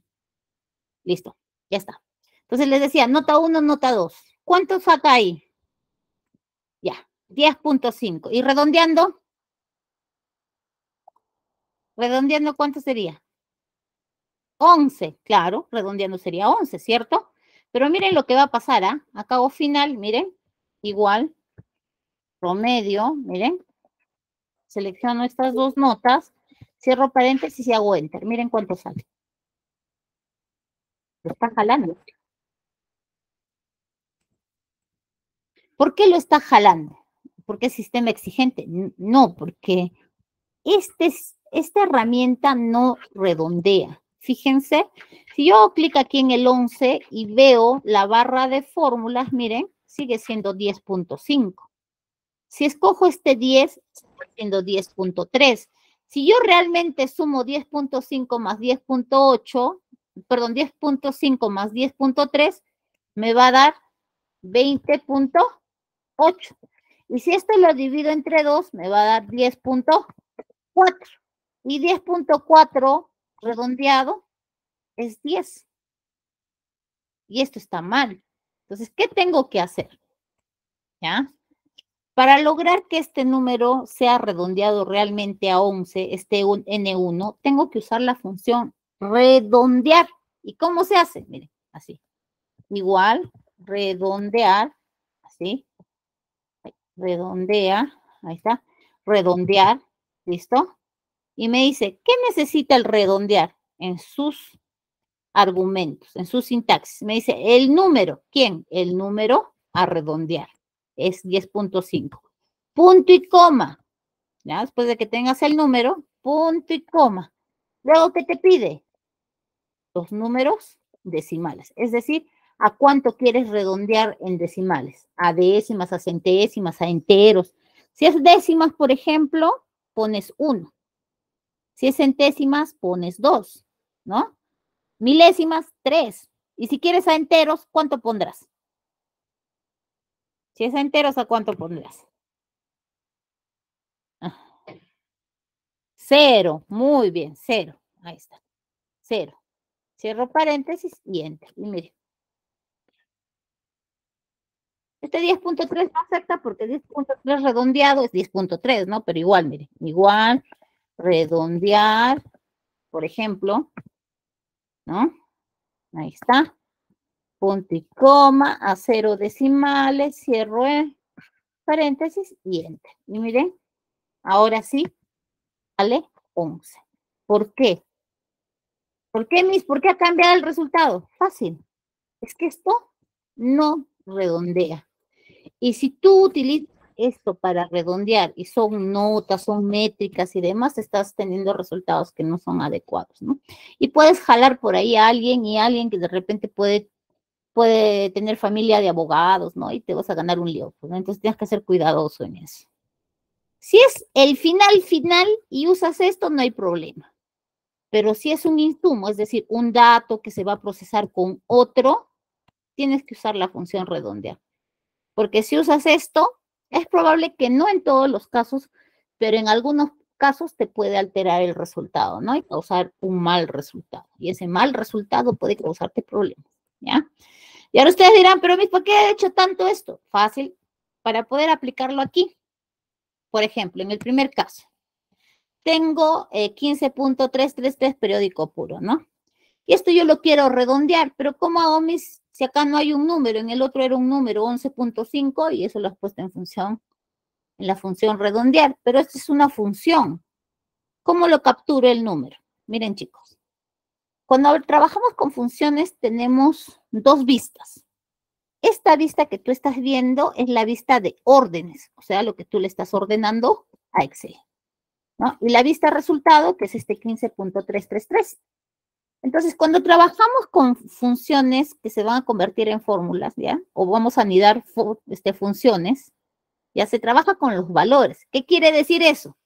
Listo, ya está. Entonces les decía, nota 1, nota 2. ¿Cuánto saca ahí? Ya, 10.5. ¿Y redondeando? ¿Redondeando cuánto sería? 11, claro, redondeando sería 11, ¿cierto? Pero miren lo que va a pasar, ¿ah? Acabo final, miren, igual, promedio, miren, selecciono estas dos notas, cierro paréntesis y hago enter. Miren cuánto sale. Lo está jalando. ¿Por qué lo está jalando? ¿Por qué es sistema exigente? No, porque esta herramienta no redondea. Fíjense, si yo hago clic aquí en el 11 y veo la barra de fórmulas, miren, sigue siendo 10.5. Si escojo este 10, sigue siendo 10.3. Si yo realmente sumo 10.5 más 10.8, perdón, 10.5 más 10.3, me va a dar 20.8. Y si esto lo divido entre 2, me va a dar 10.4. Y 10.4 redondeado es 10. Y esto está mal. Entonces, ¿qué tengo que hacer? ¿Ya? Para lograr que este número sea redondeado realmente a 11, este N1, tengo que usar la función redondear. ¿Y cómo se hace? Miren, así. Igual, redondear, así. Redondea, ahí está. Redondear, ¿listo? Y me dice, ¿qué necesita el redondear? En sus argumentos, en su sintaxis. Me dice, el número, ¿quién? El número a redondear. Es 10.5. Punto y coma. ¿Ya? Después de que tengas el número, punto y coma. Luego, ¿qué te pide? Los números decimales. Es decir, ¿a cuánto quieres redondear en decimales? A décimas, a centésimas, a enteros. Si es décimas, por ejemplo, pones 1. Si es centésimas, pones 2, ¿no? Milésimas, 3. Y si quieres a enteros, ¿cuánto pondrás? Si es a enteros, ¿a cuánto pondrás? 0. Muy bien, 0. Ahí está. 0. Cierro paréntesis y enter. Y mire. Este 10.3 no acepta porque 10.3 redondeado es 10.3, ¿no? Pero igual, mire. Igual, redondear, por ejemplo, ¿no? Ahí está. Punto y coma, a 0 decimales, cierro el paréntesis y enter. Y miren, ahora sí, sale 11. ¿Por qué? ¿Por qué, Miss? ¿Por qué ha cambiado el resultado? Fácil. Es que esto no redondea. Y si tú utilizas esto para redondear y son notas, son métricas y demás, estás teniendo resultados que no son adecuados, ¿no? Y puedes jalar por ahí a alguien y alguien que de repente puede tener familia de abogados, ¿no? Y te vas a ganar un lío, ¿no? Entonces tienes que ser cuidadoso en eso. Si es el final y usas esto, no hay problema. Pero si es un insumo, es decir, un dato que se va a procesar con otro, tienes que usar la función redondear. Porque si usas esto, es probable que no en todos los casos, pero en algunos casos te puede alterar el resultado, ¿no? Y causar un mal resultado. Y ese mal resultado puede causarte problemas, ¿ya? Y ahora ustedes dirán, pero ¿por qué he hecho tanto esto? Fácil, para poder aplicarlo aquí. Por ejemplo, en el primer caso, tengo 15.333 periódico puro, ¿no? Y esto yo lo quiero redondear, pero ¿cómo hago si acá no hay un número, en el otro era un número 11.5 y eso lo has puesto en la función redondear, pero esta es una función. ¿Cómo lo capturo el número? Miren, chicos, cuando trabajamos con funciones tenemos dos vistas. Esta vista que tú estás viendo es la vista de órdenes, o sea, lo que tú le estás ordenando a Excel, ¿no? Y la vista resultado, que es este 15.333. Entonces, cuando trabajamos con funciones que se van a convertir en fórmulas, ¿ya? O vamos a anidar funciones, ya se trabaja con los valores. ¿Qué quiere decir eso?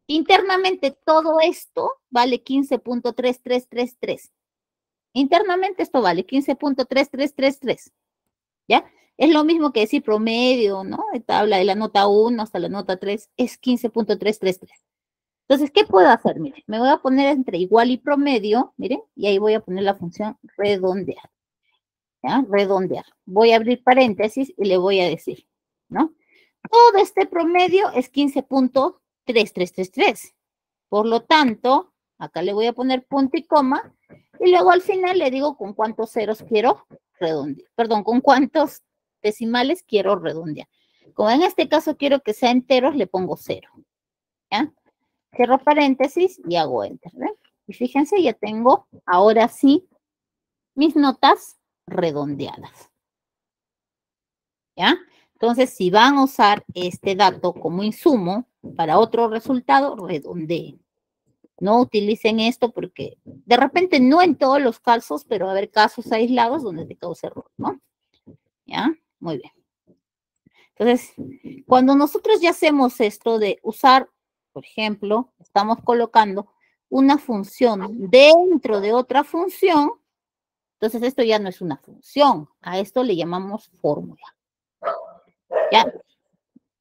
Internamente todo esto vale 15.3333. Internamente esto vale 15.3333. ¿Ya? Es lo mismo que decir promedio, ¿no? De tabla de la nota 1 hasta la nota 3 es 15.333. Entonces, ¿qué puedo hacer? Miren, me voy a poner entre igual y promedio, miren, y ahí voy a poner la función redondear. ¿Ya? Redondear. Voy a abrir paréntesis y le voy a decir, ¿no? Todo este promedio es 15.3333. Por lo tanto, acá le voy a poner punto y coma, y luego al final le digo con cuántos ceros quiero redondear. Perdón, con cuántos decimales quiero redondear. Como en este caso quiero que sea enteros, le pongo 0. ¿Ya? Cierro paréntesis y hago enter. ¿Ven? Y fíjense, ya tengo ahora sí mis notas redondeadas. ¿Ya? Entonces, si van a usar este dato como insumo para otro resultado, redondeen. No utilicen esto porque de repente no en todos los casos, pero va a haber casos aislados donde te causa error, ¿no? ¿Ya? Muy bien. Entonces, cuando nosotros ya hacemos esto de usar, por ejemplo, estamos colocando una función dentro de otra función, entonces esto ya no es una función, a esto le llamamos fórmula. ¿Ya?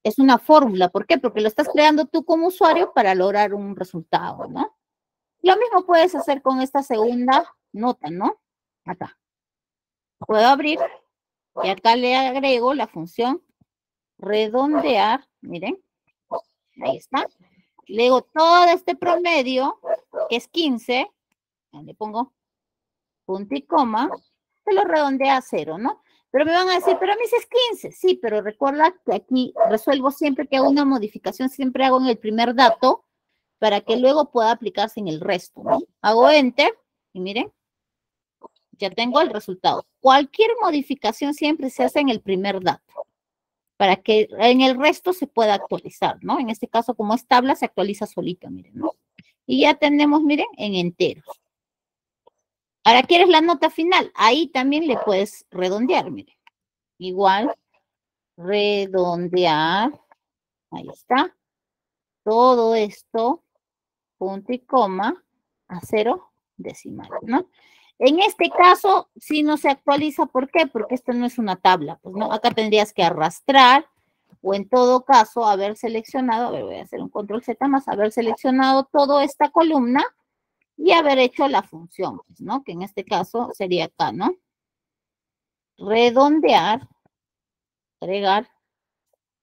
Es una fórmula, ¿por qué? Porque lo estás creando tú como usuario para lograr un resultado, ¿no? Lo mismo puedes hacer con esta segunda nota, ¿no? Acá. Puedo abrir y acá le agrego la función redondear, miren, ahí está. Luego todo este promedio, que es 15, le pongo punto y coma, se lo redondea a 0, ¿no? Pero me van a decir, pero a mí sí es 15. Sí, pero recuerda que aquí resuelvo siempre que hago una modificación, siempre hago en el primer dato para que luego pueda aplicarse en el resto, ¿no? Hago Enter y miren, ya tengo el resultado. Cualquier modificación siempre se hace en el primer dato para que en el resto se pueda actualizar, ¿no? En este caso, como es tabla, se actualiza solito, miren, ¿no? Y ya tenemos, miren, en enteros. Ahora, ¿quieres la nota final? Ahí también le puedes redondear, miren. Igual, redondear, ahí está. Todo esto, punto y coma, a 0 decimales, ¿no? En este caso, si no se actualiza, ¿por qué? Porque esto no es una tabla, pues no, acá tendrías que arrastrar, o en todo caso, haber seleccionado, a ver, voy a hacer un control Z más, haber seleccionado toda esta columna y haber hecho la función, pues, ¿no? Que en este caso sería acá, ¿no? Redondear, agregar,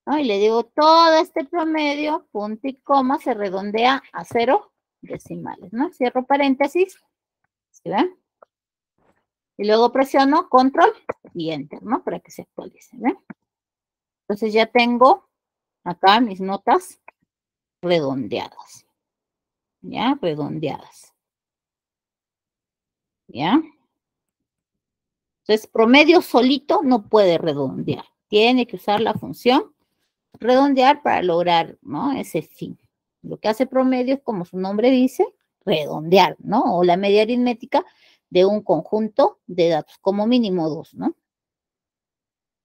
¿no? Y le digo todo este promedio, punto y coma, se redondea a 0 decimales, ¿no? Cierro paréntesis, ¿sí ven? Y luego presiono control y enter, ¿no? Para que se actualice, ¿ven? Entonces ya tengo acá mis notas redondeadas, ¿ya? Redondeadas, ¿ya? Entonces, promedio solito no puede redondear. Tiene que usar la función redondear para lograr, ¿no? Ese fin. Lo que hace promedio es, como su nombre dice, redondear, ¿no? O la media aritmética de un conjunto de datos, como mínimo 2, ¿no?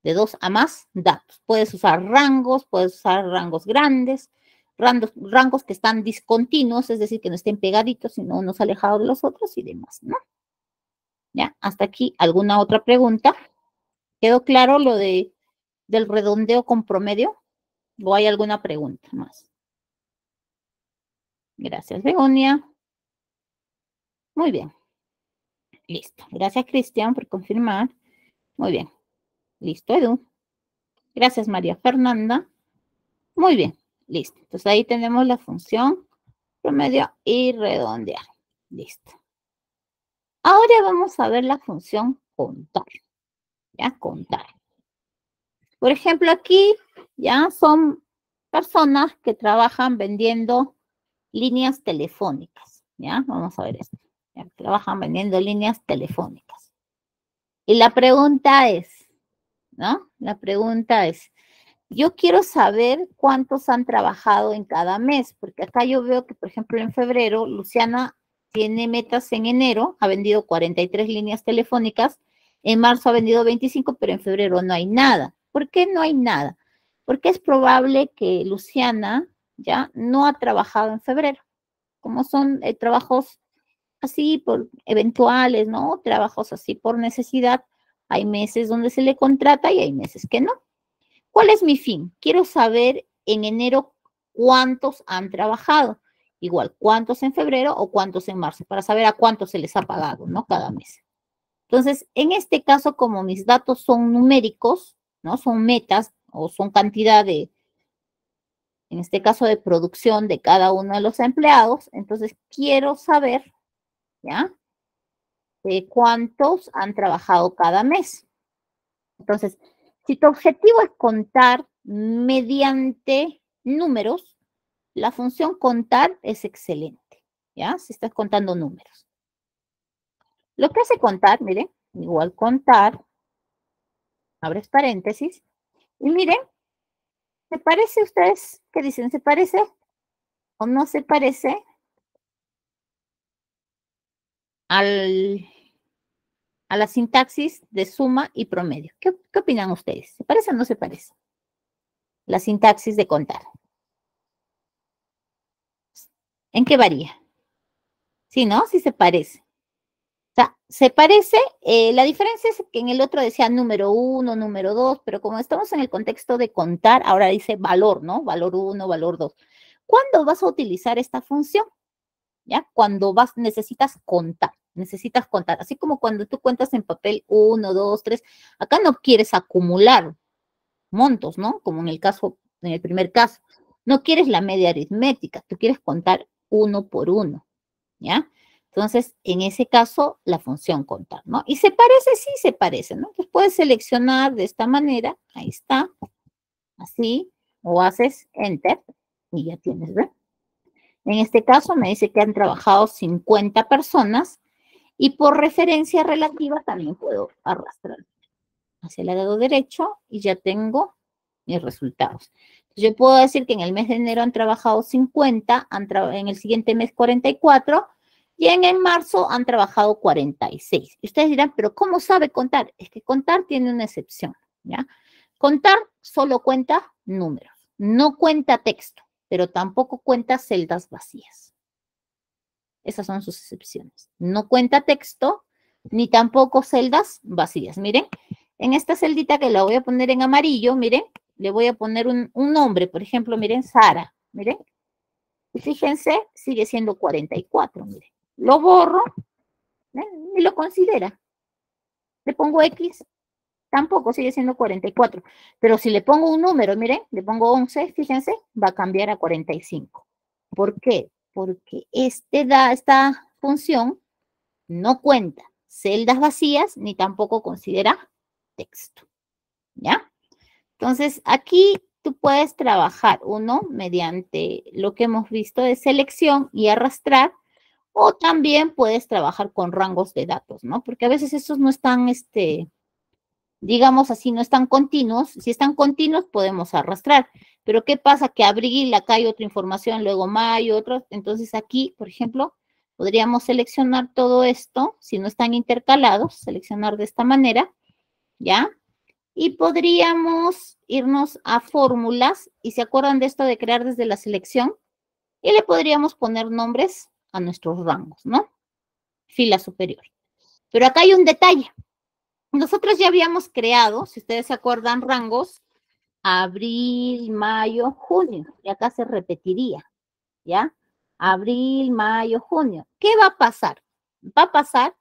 De 2 a más datos. Puedes usar rangos grandes, rangos que están discontinuos, es decir, que no estén pegaditos, sino unos alejados de los otros y demás, ¿no? ¿Ya? Hasta aquí, ¿alguna otra pregunta? ¿Quedó claro lo del redondeo con promedio? ¿O hay alguna pregunta más? Gracias, Begonia. Muy bien. Listo. Gracias, Cristian, por confirmar. Muy bien. Listo, Edu. Gracias, María Fernanda. Muy bien. Listo. Entonces ahí tenemos la función promedio y redondear. Listo. Ahora vamos a ver la función contar. ¿Ya? Contar. Por ejemplo, aquí ya son personas que trabajan vendiendo líneas telefónicas. ¿Ya? Vamos a ver esto. Ya, trabajan vendiendo líneas telefónicas. Y la pregunta es, ¿no? La pregunta es, yo quiero saber cuántos han trabajado en cada mes, porque acá yo veo que, por ejemplo, en febrero, Luciana tiene metas en enero, ha vendido 43 líneas telefónicas, en marzo ha vendido 25, pero en febrero no hay nada. ¿Por qué no hay nada? Porque es probable que Luciana ya no ha trabajado en febrero, como son trabajos así por eventuales, ¿no? Trabajos así por necesidad. Hay meses donde se le contrata y hay meses que no. ¿Cuál es mi fin? Quiero saber en enero cuántos han trabajado. Igual, cuántos en febrero o cuántos en marzo, para saber a cuántos se les ha pagado, ¿no? Cada mes. Entonces, en este caso, como mis datos son numéricos, ¿no? Son metas o son cantidad de, en este caso, de producción de cada uno de los empleados, entonces quiero saber, ¿ya? Cuántos han trabajado cada mes. Entonces, si tu objetivo es contar mediante números, la función contar es excelente, ¿ya? Si estás contando números. Lo que hace contar, miren, igual contar, abres paréntesis, y miren, ¿se parece a ustedes? ¿Qué dicen? ¿Se parece o no se parece a la sintaxis de suma y promedio? ¿Qué opinan ustedes? ¿Se parece o no se parece? La sintaxis de contar. ¿En qué varía? Sí, ¿no? Sí se parece. O sea, se parece, la diferencia es que en el otro decía número 1, número 2, pero como estamos en el contexto de contar, ahora dice valor, ¿no? Valor 1, valor 2. ¿Cuándo vas a utilizar esta función? ¿Ya? Cuando necesitas contar. Así como cuando tú cuentas en papel 1, 2, 3, acá no quieres acumular, montos, ¿no? Como en el primer caso. No quieres la media aritmética, tú quieres contar uno por uno, ¿ya? Entonces, en ese caso, la función contar, ¿no? Y se parece, sí se parece, ¿no? Entonces puedes seleccionar de esta manera, ahí está, así, o haces Enter y ya tienes, ¿ves? En este caso me dice que han trabajado 50 personas y por referencia relativa también puedo arrastrar hacia el lado derecho y ya tengo mis resultados. Yo puedo decir que en el mes de enero han trabajado 50, en el siguiente mes 44 y en el marzo han trabajado 46. Y ustedes dirán, pero ¿cómo sabe contar? Es que contar tiene una excepción, ¿ya? Contar solo cuenta números, no cuenta texto, pero tampoco cuenta celdas vacías. Esas son sus excepciones. No cuenta texto, ni tampoco celdas vacías. Miren, en esta celdita que la voy a poner en amarillo, miren, le voy a poner un nombre, por ejemplo, miren, Sara, miren. Y fíjense, sigue siendo 44, miren. Lo borro, ni lo considera. Le pongo X, tampoco sigue siendo 44. Pero si le pongo un número, miren, le pongo 11, fíjense, va a cambiar a 45. ¿Por qué? Porque esta función no cuenta celdas vacías ni tampoco considera texto, ¿ya? Entonces, aquí tú puedes trabajar, uno, mediante lo que hemos visto de selección y arrastrar, o también puedes trabajar con rangos de datos, ¿no? Porque a veces estos no están, digamos así, no están continuos. Si están continuos, podemos arrastrar. Pero ¿qué pasa? Que abril, acá hay otra información, luego mayo, otro. Entonces aquí, por ejemplo, podríamos seleccionar todo esto, si no están intercalados, seleccionar de esta manera, ¿ya? Y podríamos irnos a fórmulas, y se acuerdan de esto de crear desde la selección, y le podríamos poner nombres a nuestros rangos, ¿no? Fila superior. Pero acá hay un detalle. Nosotros ya habíamos creado, si ustedes se acuerdan, rangos abril, mayo, junio, y acá se repetiría, ¿ya? Abril, mayo, junio. ¿Qué va a pasar? Va a pasar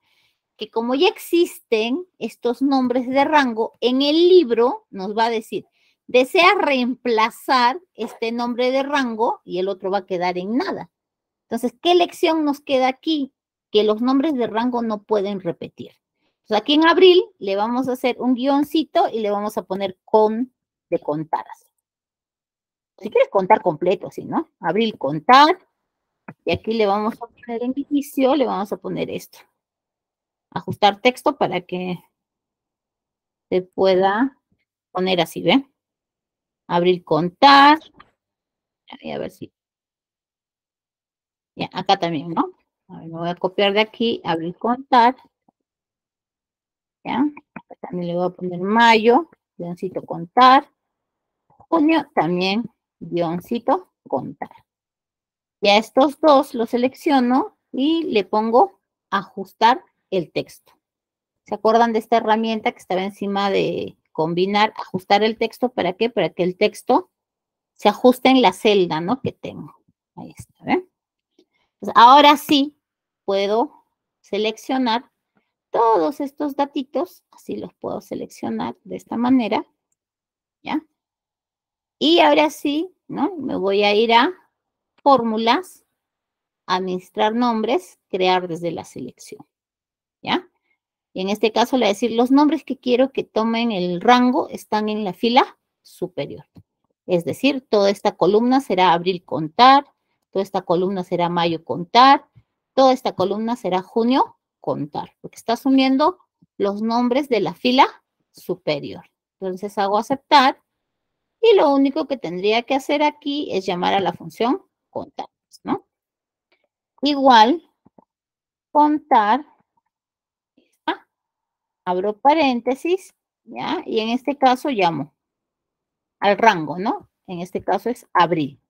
que como ya existen estos nombres de rango, en el libro nos va a decir, desea reemplazar este nombre de rango y el otro va a quedar en nada. Entonces, ¿qué lección nos queda aquí? Que los nombres de rango no pueden repetir. Entonces, aquí en abril le vamos a hacer un guioncito y le vamos a poner de contar. Si quieres contar completo, ¿sí, no? Abril contar, y aquí le vamos a poner en inicio, le vamos a poner esto. Ajustar texto para que se pueda poner así, ¿ve? Abril contar, a ver si, ya, acá también, ¿no? A ver, me voy a copiar de aquí, abril contar, ¿ya? Acá también le voy a poner mayo, guioncito contar, junio también, guioncito contar. Ya estos dos los selecciono y le pongo ajustar el texto. ¿Se acuerdan de esta herramienta que estaba encima de combinar, ajustar el texto? ¿Para qué? Para que el texto se ajuste en la celda, ¿no? Que tengo. Ahí está, ¿ven? Entonces, ahora sí puedo seleccionar todos estos datitos, así los puedo seleccionar de esta manera, ¿ya? Y ahora sí, ¿no? Me voy a ir a fórmulas, administrar nombres, crear desde la selección, ¿ya? Y en este caso le voy a decir, los nombres que quiero que tomen el rango están en la fila superior. Es decir, toda esta columna será abril contar, toda esta columna será mayo contar, toda esta columna será junio contar, porque está asumiendo los nombres de la fila superior. Entonces hago aceptar y lo único que tendría que hacer aquí es llamar a la función contar, ¿no? Igual, contar, abro paréntesis, ¿ya? Y en este caso llamo al rango, ¿no? En este caso es abril.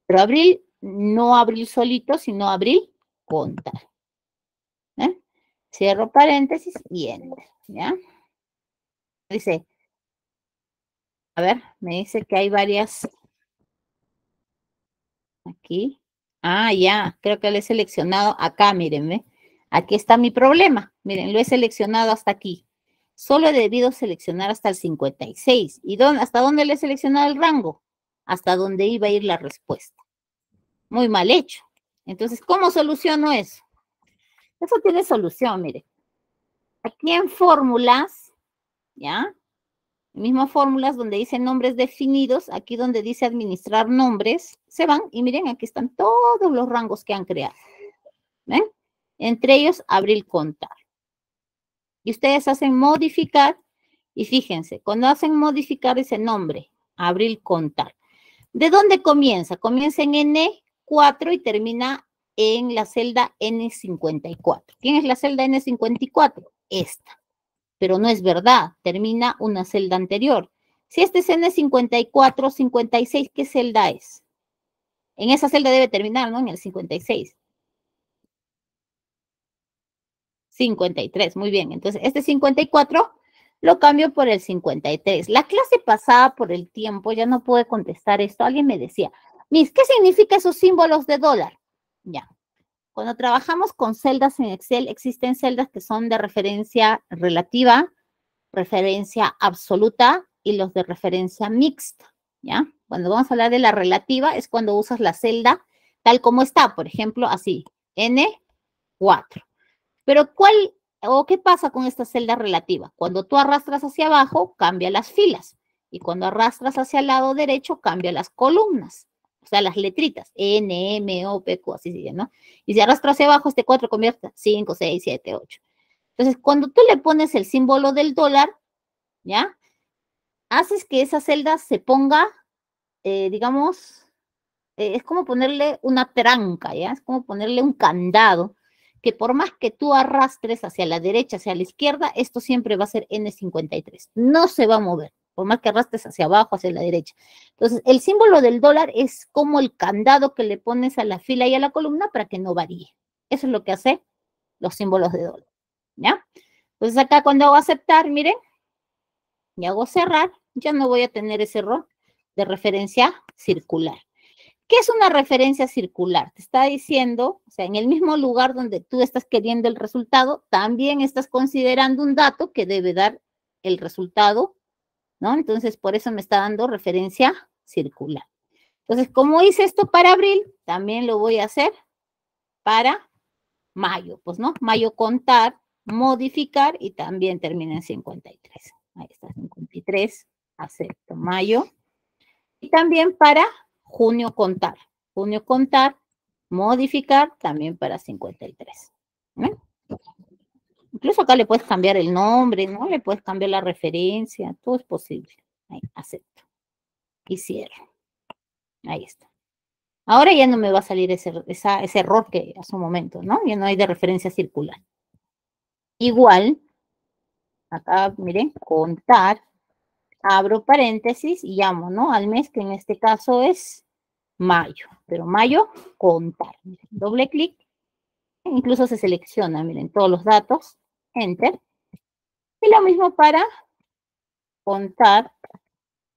Pero abril, no abril solito, sino abril contar. ¿Eh? Cierro paréntesis y enter, ¿ya? Dice, a ver, me dice que hay varias aquí. Ah, ya, creo que lo he seleccionado acá, miren, ¿ve? Aquí está mi problema. Miren, lo he seleccionado hasta aquí. Solo he debido seleccionar hasta el 56. ¿Y hasta dónde le he seleccionado el rango? Hasta donde iba a ir la respuesta. Muy mal hecho. Entonces, ¿cómo soluciono eso? Eso tiene solución, mire. Aquí en fórmulas, ¿ya? Mismas fórmulas donde dice nombres definidos, aquí donde dice administrar nombres, se van y miren, aquí están todos los rangos que han creado. ¿Ven? Entre ellos, abrir contar. Y ustedes hacen modificar, y fíjense, cuando hacen modificar ese nombre, abrir contar. ¿De dónde comienza? Comienza en N4 y termina en la celda N54. ¿Quién es la celda N54? Esta. Pero no es verdad, termina una celda anterior. Si este es N54, 56, ¿qué celda es? En esa celda debe terminar, ¿no? En el 56. 53, muy bien. Entonces, este 54 lo cambio por el 53. La clase pasada, por el tiempo, ya no pude contestar esto. Alguien me decía, Miss, ¿qué significa esos símbolos de dólar? Ya. Cuando trabajamos con celdas en Excel, existen celdas que son de referencia relativa, referencia absoluta y los de referencia mixta, ¿ya? Cuando vamos a hablar de la relativa es cuando usas la celda tal como está, por ejemplo, así, N4. Pero ¿cuál o qué pasa con esta celda relativa? Cuando tú arrastras hacia abajo, cambia las filas. Y cuando arrastras hacia el lado derecho, cambia las columnas. O sea, las letritas. N, M, O, P, Q, así sigue, ¿no? Y si arrastro hacia abajo, este 4 convierte a 5, 6, 7, 8. Entonces, cuando tú le pones el símbolo del dólar, ¿ya? Haces que esa celda se ponga, digamos, es como ponerle una tranca, ¿ya? Es como ponerle un candado, que por más que tú arrastres hacia la derecha, hacia la izquierda, esto siempre va a ser N53. No se va a mover, por más que arrastres hacia abajo, hacia la derecha. Entonces, el símbolo del dólar es como el candado que le pones a la fila y a la columna para que no varíe. Eso es lo que hace los símbolos de dólar, ¿ya? Entonces, acá cuando hago aceptar, miren, y hago cerrar, ya no voy a tener ese error de referencia circular. ¿Qué es una referencia circular? Te está diciendo, o sea, en el mismo lugar donde tú estás queriendo el resultado, también estás considerando un dato que debe dar el resultado, ¿no? Entonces, por eso me está dando referencia circular. Entonces, como hice esto para abril, también lo voy a hacer para mayo, pues, ¿no? Mayo contar, modificar y también termina en 53. Ahí está, 53, acepto mayo. Y también para junio contar. Junio contar, modificar, también para 53. ¿No? Incluso acá le puedes cambiar el nombre, ¿no? Le puedes cambiar la referencia, todo es posible. Ahí, acepto. Y cierro. Ahí está. Ahora ya no me va a salir ese error que hace un momento, ¿no? Ya no hay de referencia circular. Igual, acá, miren, contar, abro paréntesis y llamo, ¿no? Al mes, que en este caso es mayo, pero mayo, contar. Miren, doble clic, incluso se selecciona, miren, todos los datos, enter. Y lo mismo para contar,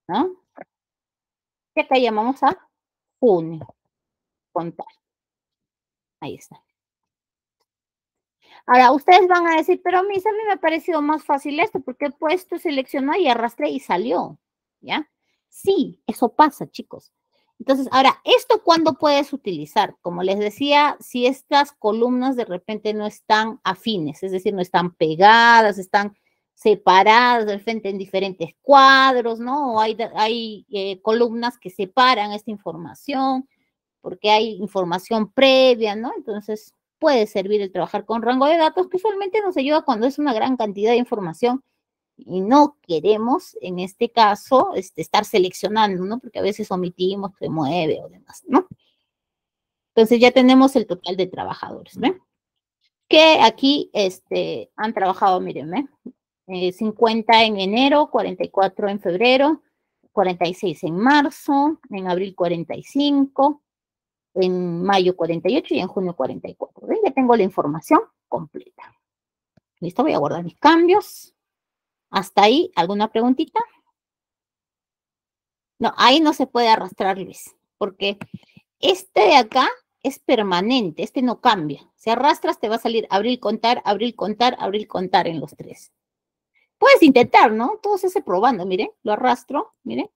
¿no? Y acá llamamos a junio, contar. Ahí está. Ahora, ustedes van a decir, pero a mí me ha parecido más fácil esto, porque he puesto, seleccionó y arrastré y salió, ¿ya? Sí, eso pasa, chicos. Entonces, ahora, ¿esto cuándo puedes utilizar? Como les decía, si estas columnas de repente no están afines, es decir, no están pegadas, están separadas de repente en diferentes cuadros, ¿no? O hay columnas que separan esta información, porque hay información previa, ¿no? Entonces, puede servir el trabajar con rango de datos, que usualmente nos ayuda cuando es una gran cantidad de información y no queremos, en este caso, estar seleccionando, ¿no? Porque a veces omitimos, se mueve o demás, ¿no? Entonces ya tenemos el total de trabajadores, ¿ven? Que aquí han trabajado, miren, 50 en enero, 44 en febrero, 46 en marzo, en abril 45, en mayo 48 y en junio 44. ¿Ven? Ya tengo la información completa. Listo, voy a guardar mis cambios. Hasta ahí, ¿alguna preguntita? No, ahí no se puede arrastrar, Luis, porque este de acá es permanente, este no cambia. Si arrastras te va a salir abril, contar, abril, contar, abril, contar en los tres. Puedes intentar, ¿no? Todo se hace probando, miren, lo arrastro, miren.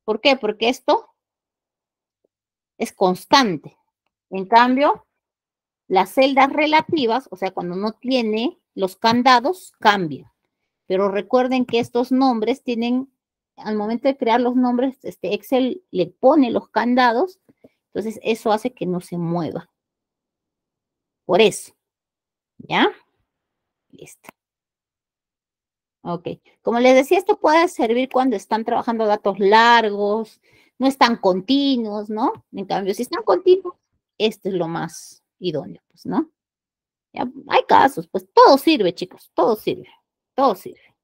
¿Por qué? Porque esto es constante. En cambio, las celdas relativas, o sea, cuando no tiene los candados, cambian. Pero recuerden que estos nombres tienen, al momento de crear los nombres, Excel le pone los candados, entonces eso hace que no se mueva. Por eso, ¿ya? Listo. Ok. Como les decía, esto puede servir cuando están trabajando datos largos, no están continuos, ¿no? En cambio, si están continuos, esto es lo más idóneo, pues, ¿no? Ya, hay casos, pues todo sirve, chicos, todo sirve, todo sirve.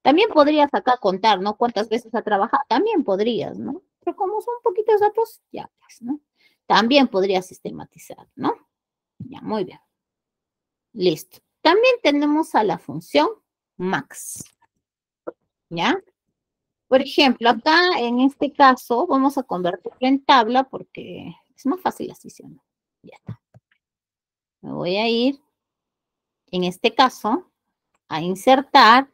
También podrías acá contar, ¿no? Cuántas veces ha trabajado, también podrías, ¿no? Pero como son poquitos datos, ya, pues, ¿no? También podrías sistematizar, ¿no? Ya, muy bien. Listo. También tenemos a la función max, ¿ya? Por ejemplo, acá en este caso vamos a convertirlo en tabla porque es más fácil así, ¿sí o no? Ya está. Me voy a ir, en este caso, a insertar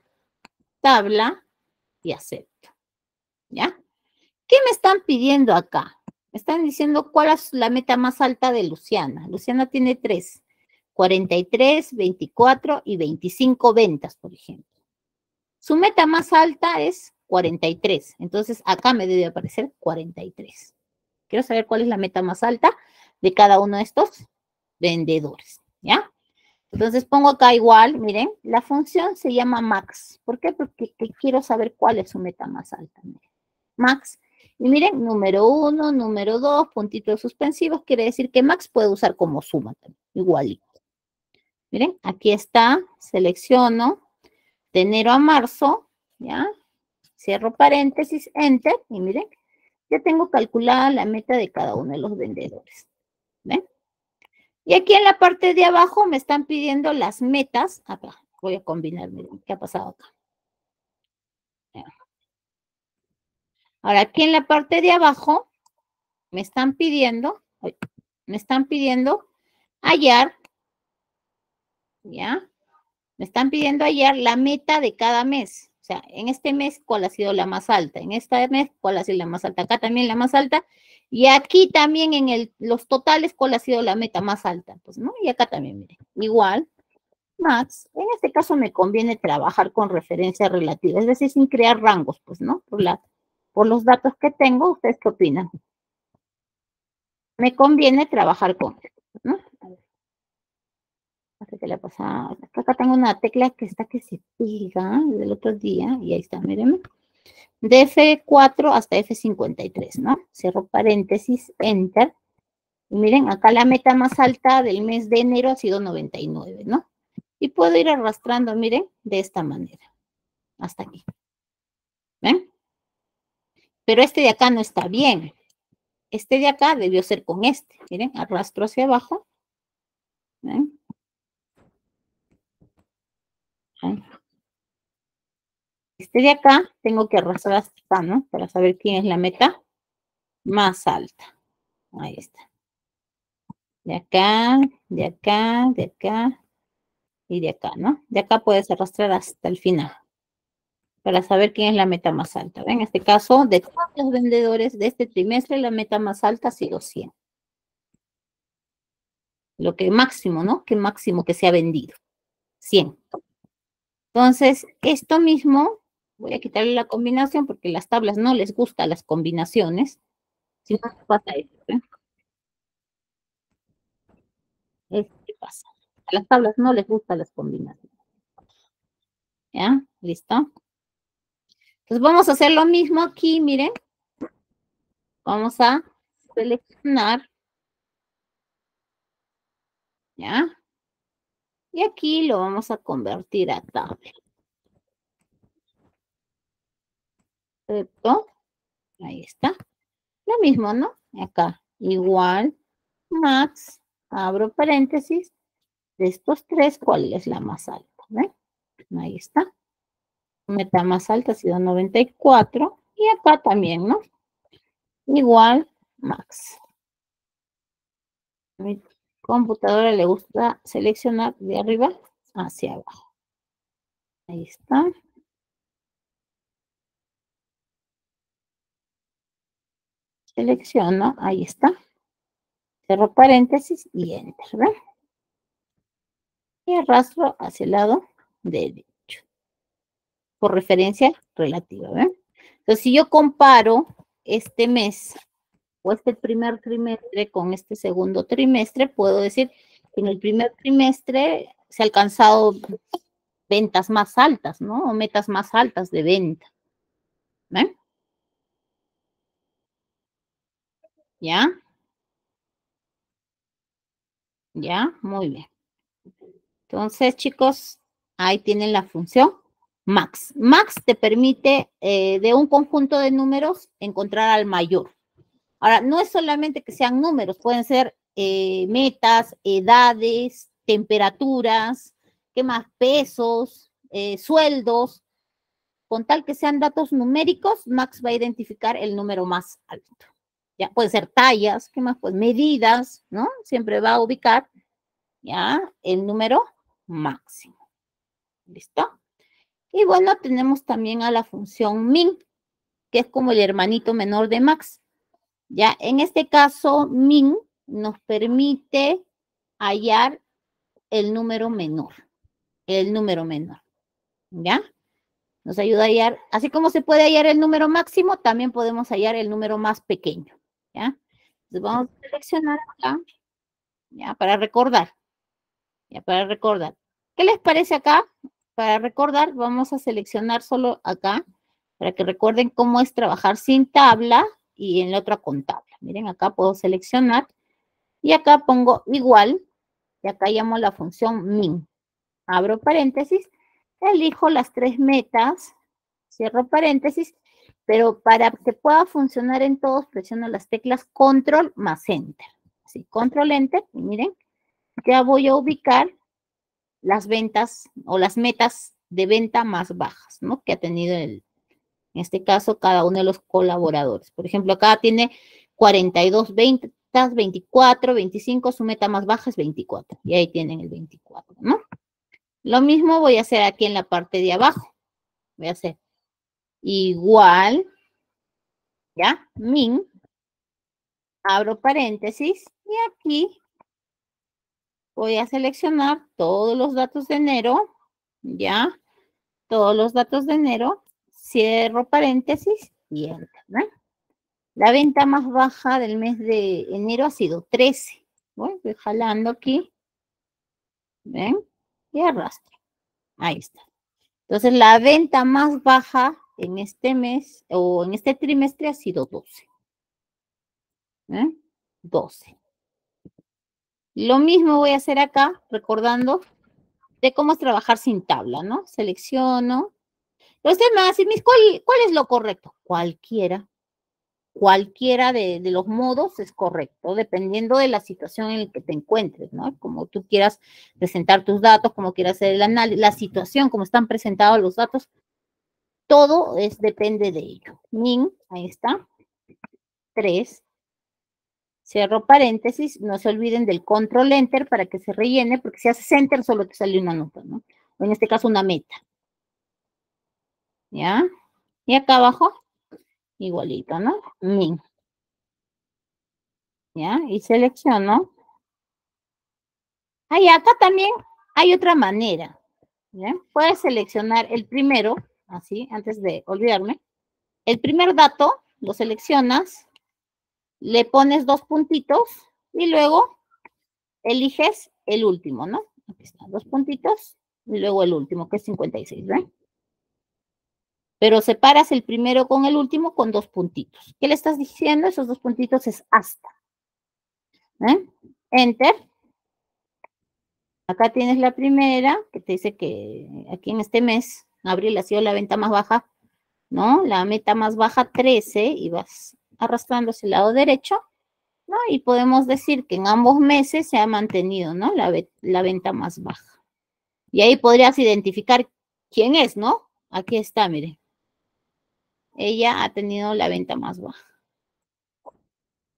tabla y acepto, ¿ya? ¿Qué me están pidiendo acá? Me están diciendo cuál es la meta más alta de Luciana. Luciana tiene 3, 43, 24 y 25 ventas, por ejemplo. Su meta más alta es 43, entonces acá me debe aparecer 43. Quiero saber cuál es la meta más alta de cada uno de estos vendedores, ¿ya? Entonces pongo acá igual, miren, la función se llama max. ¿Por qué? Porque quiero saber cuál es su meta más alta. Miren. Max. Y miren, número 1, número 2, puntitos suspensivos, quiere decir que max puede usar como suma también, igualito. Miren, aquí está, selecciono de enero a marzo, ¿ya? Cierro paréntesis, enter, y miren, ya tengo calculada la meta de cada uno de los vendedores. ¿Ven? Y aquí en la parte de abajo me están pidiendo las metas. Acá, voy a combinar, miren, ¿qué ha pasado acá? Ahora, aquí en la parte de abajo me están pidiendo hallar, ¿ya? Me están pidiendo hallar la meta de cada mes. O sea, en este mes, ¿cuál ha sido la más alta? En este mes, ¿cuál ha sido la más alta? Acá también la más alta. Y aquí también en los totales, ¿cuál ha sido la meta más alta? Pues, ¿no? Y acá también, miren, igual, max. En este caso me conviene trabajar con referencia relativa, es decir, sin crear rangos, pues, ¿no? Por los datos que tengo, ¿ustedes qué opinan? Me conviene trabajar con esto, ¿no? A ver, no sé qué le pasa. Acá tengo una tecla que está que se pega del otro día, y ahí está, mírenme. De F4 hasta F53, ¿no? Cierro paréntesis, enter. Y miren, acá la meta más alta del mes de enero ha sido 99, ¿no? Y puedo ir arrastrando, miren, de esta manera, hasta aquí. ¿Ven? Pero este de acá no está bien. Este de acá debió ser con este. Miren, arrastro hacia abajo. ¿Ven? ¿Ven? Este de acá tengo que arrastrar hasta acá, ¿no? Para saber quién es la meta más alta. Ahí está. De acá, de acá, de acá y de acá, ¿no? De acá puedes arrastrar hasta el final para saber quién es la meta más alta. En este caso, de todos los vendedores de este trimestre, la meta más alta ha sido 100. Lo que máximo, ¿no? Que máximo que se ha vendido. 100. Entonces, esto mismo, voy a quitarle la combinación porque las tablas no les gustan las combinaciones. Si no, pasa esto, ¿eh? Es que pasa. A las tablas no les gustan las combinaciones. ¿Ya? ¿Listo? Entonces vamos a hacer lo mismo aquí, miren. Vamos a seleccionar, ¿ya? Y aquí lo vamos a convertir a tabla. ¿Perfecto? Ahí está. Lo mismo, ¿no? Acá, igual, max, abro paréntesis, de estos tres, ¿cuál es la más alta? ¿Ven? Ahí está. Meta más alta ha sido 94. Y acá también, ¿no? Igual, max. A mi computadora le gusta seleccionar de arriba hacia abajo. Ahí está. Selecciono, ahí está. Cierro paréntesis y enter, ¿ven? Y arrastro hacia el lado derecho. Por referencia relativa, ¿ven? Entonces, si yo comparo este mes o este primer trimestre con este segundo trimestre, puedo decir que en el primer trimestre se ha alcanzado ventas más altas, ¿no? O metas más altas de venta. ¿Ven? ¿Ya? ¿Ya? Muy bien. Entonces, chicos, ahí tienen la función max. Max te permite de un conjunto de números encontrar al mayor. Ahora, no es solamente que sean números, pueden ser metas, edades, temperaturas, ¿qué más? Pesos, sueldos. Con tal que sean datos numéricos, Max va a identificar el número más alto. Ya, puede ser tallas, ¿qué más? Pues medidas, ¿no? Siempre va a ubicar, ya, el número máximo. ¿Listo? Y bueno, tenemos también a la función min, que es como el hermanito menor de max. Ya, en este caso, min nos permite hallar el número menor, ¿ya? Nos ayuda a hallar, así como se puede hallar el número máximo, también podemos hallar el número más pequeño, ¿ya? Entonces vamos a seleccionar acá, ¿ya? Para recordar. ¿Qué les parece acá? Para recordar, vamos a seleccionar solo acá, para que recuerden cómo es trabajar sin tabla y en la otra con tabla. Miren, acá puedo seleccionar y acá pongo igual, y acá llamo la función min. Abro paréntesis, elijo las tres metas, cierro paréntesis, pero para que pueda funcionar en todos, presiono las teclas control más enter. Así, control enter, y miren, ya voy a ubicar las ventas o las metas de venta más bajas, ¿no? Que ha tenido en este caso cada uno de los colaboradores. Por ejemplo, acá tiene 42 ventas, 24, 25, su meta más baja es 24. Y ahí tienen el 24, ¿no? Lo mismo voy a hacer aquí en la parte de abajo. Voy a hacer igual, ¿ya? Min, abro paréntesis, y aquí voy a seleccionar todos los datos de enero, ¿ya? Todos los datos de enero, cierro paréntesis y enter, ¿no? La venta más baja del mes de enero ha sido 13. Bueno, voy jalando aquí, ¿ven? Y arrastro. Ahí está. Entonces, la venta más baja en este mes o en este trimestre ha sido 12. ¿Eh? 12. Lo mismo voy a hacer acá, recordando de cómo es trabajar sin tabla, ¿no? Selecciono. Pero usted me va a decir, ¿cuál es lo correcto? Cualquiera de los modos es correcto, dependiendo de la situación en la que te encuentres, ¿no? Como tú quieras presentar tus datos, como quieras hacer el análisis, la situación, como están presentados los datos, todo depende de ello. Min, ahí está, 3, cierro paréntesis, no se olviden del control enter para que se rellene, porque si haces enter solo te sale una nota, ¿no? O en este caso una meta. ¿Ya? Y acá abajo, igualito, ¿no? Min. ¿Ya? Y selecciono. Ah, y acá también hay otra manera. ¿Ya? Puedes seleccionar el primero, así, antes de olvidarme. El primer dato, lo seleccionas, le pones 2 puntitos y luego eliges el último, ¿no? Aquí están 2 puntitos y luego el último, que es 56, ¿ven? Pero separas el primero con el último con 2 puntitos. ¿Qué le estás diciendo? Esos 2 puntitos es hasta. Enter. Acá tienes la primera, que te dice que aquí en este mes, abril ha sido la venta más baja, ¿no? La meta más baja 13 y vas arrastrando hacia el lado derecho, ¿no? Y podemos decir que en ambos meses se ha mantenido, ¿no? La venta más baja. Y ahí podrías identificar quién es, ¿no? Aquí está, mire. Ella ha tenido la venta más baja.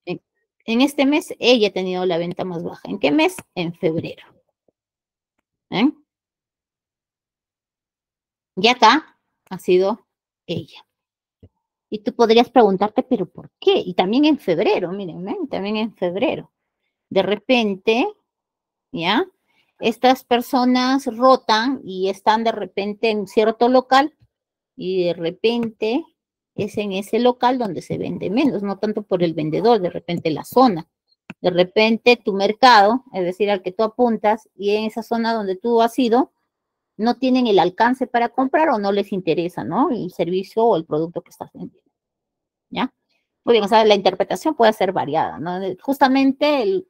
En este mes, ella ha tenido la venta más baja. ¿En qué mes? En febrero. ¿Eh? Y acá ha sido ella. Y tú podrías preguntarte, ¿pero por qué? Y también en febrero, miren, ¿ven? También en febrero. De repente, ¿ya? Estas personas rotan y están de repente en cierto local y de repente es en ese local donde se vende menos, no tanto por el vendedor, de repente la zona. De repente tu mercado, es decir, al que tú apuntas, y en esa zona donde tú has ido, no tienen el alcance para comprar o no les interesa, ¿no? El servicio o el producto que estás vendiendo, ¿ya? Muy bien, o sea, la interpretación puede ser variada, ¿no? Justamente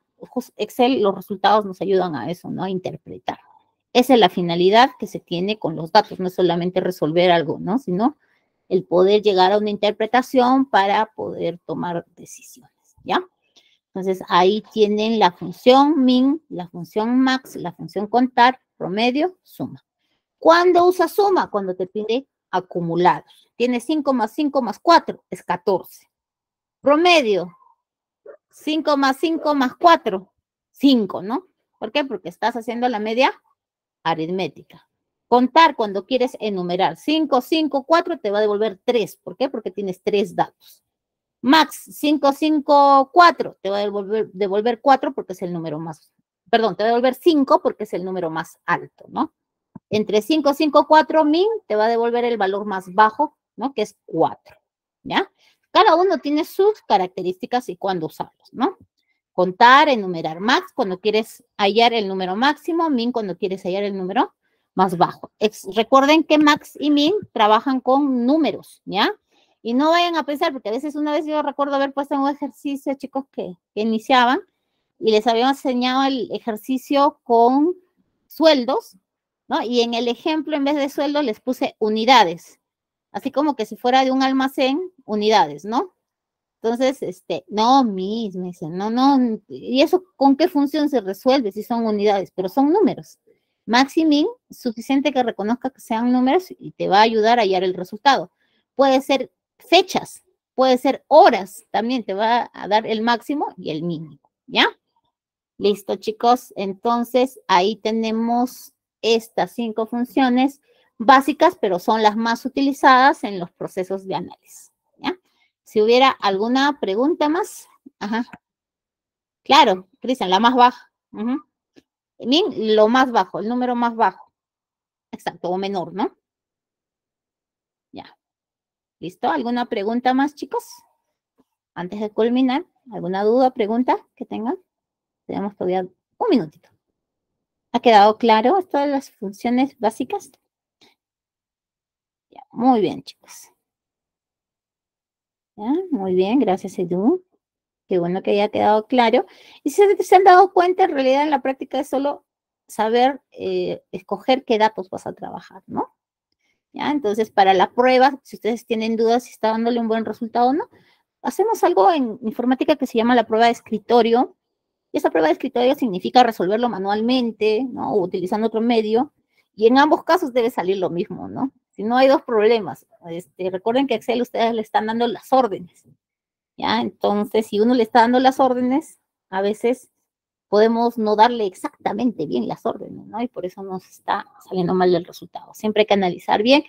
Excel, los resultados nos ayudan a eso, ¿no? A interpretar. Esa es la finalidad que se tiene con los datos, no es solamente resolver algo, ¿no? Sino el poder llegar a una interpretación para poder tomar decisiones, ¿ya? Entonces, ahí tienen la función min, la función max, la función contar, promedio, suma. ¿Cuándo usa suma? Cuando te pide acumulados. Tiene 5 más 5 más 4, es 14. Promedio, 5 más 5 más 4, 5, ¿no? ¿Por qué? Porque estás haciendo la media aritmética. Contar cuando quieres enumerar 5, 5, 4 te va a devolver 3. ¿Por qué? Porque tienes 3 datos. Max 5, 5, 4 te va a devolver 4 porque es el número más, perdón, te va a devolver 5 porque es el número más alto, ¿no? Entre 5, 5, 4, min te va a devolver el valor más bajo, ¿no? Que es 4, ¿ya? Cada uno tiene sus características y cuándo usarlos, ¿no? Contar, enumerar max cuando quieres hallar el número máximo, min cuando quieres hallar el número más bajo. Recuerden que max y min trabajan con números, ¿ya? Y no vayan a pensar, porque a veces una vez yo recuerdo haber puesto en un ejercicio, chicos, que iniciaban y les habían enseñado el ejercicio con sueldos, ¿no? Y en el ejemplo, en vez de sueldos, les puse unidades, así como que si fuera de un almacén, unidades, ¿no? Entonces, no, me dicen, no, no, ¿y eso con qué función se resuelve si son unidades? Pero son números. Max y min, suficiente que reconozca que sean números y te va a ayudar a hallar el resultado. Puede ser fechas, puede ser horas, también te va a dar el máximo y el mínimo, ¿ya? Listo, chicos. Entonces, ahí tenemos estas 5 funciones básicas, pero son las más utilizadas en los procesos de análisis, ¿ya? Si hubiera alguna pregunta más. Ajá. Claro, Cristian, la más baja. Min, lo más bajo, el número más bajo. Exacto, o menor, ¿no? Ya. ¿Listo? ¿Alguna pregunta más, chicos? Antes de culminar, ¿alguna duda, pregunta que tengan? Tenemos todavía un minutito. ¿Ha quedado claro todas las funciones básicas? Ya, muy bien, chicos. ¿Ya? Muy bien, gracias, Edu. Qué bueno que haya quedado claro. Y si se han dado cuenta, en realidad en la práctica es solo saber escoger qué datos vas a trabajar, ¿no? ¿Ya? Entonces, para la prueba, si ustedes tienen dudas si está dándole un buen resultado o no, hacemos algo en informática que se llama la prueba de escritorio. Y esa prueba de escritorio significa resolverlo manualmente, ¿no? O utilizando otro medio. Y en ambos casos debe salir lo mismo, ¿no? Si no hay dos problemas. Recuerden que Excel ustedes le están dando las órdenes, ¿ya? Entonces, si uno le está dando las órdenes, a veces podemos no darle exactamente bien las órdenes, ¿no? Y por eso nos está saliendo mal el resultado. Siempre hay que analizar bien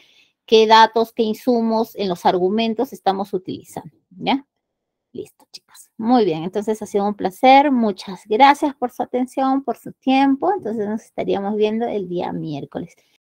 qué datos, qué insumos en los argumentos estamos utilizando, ¿ya? Listo, chicos. Muy bien, entonces ha sido un placer. Muchas gracias por su atención, por su tiempo. Entonces nos estaríamos viendo el día miércoles.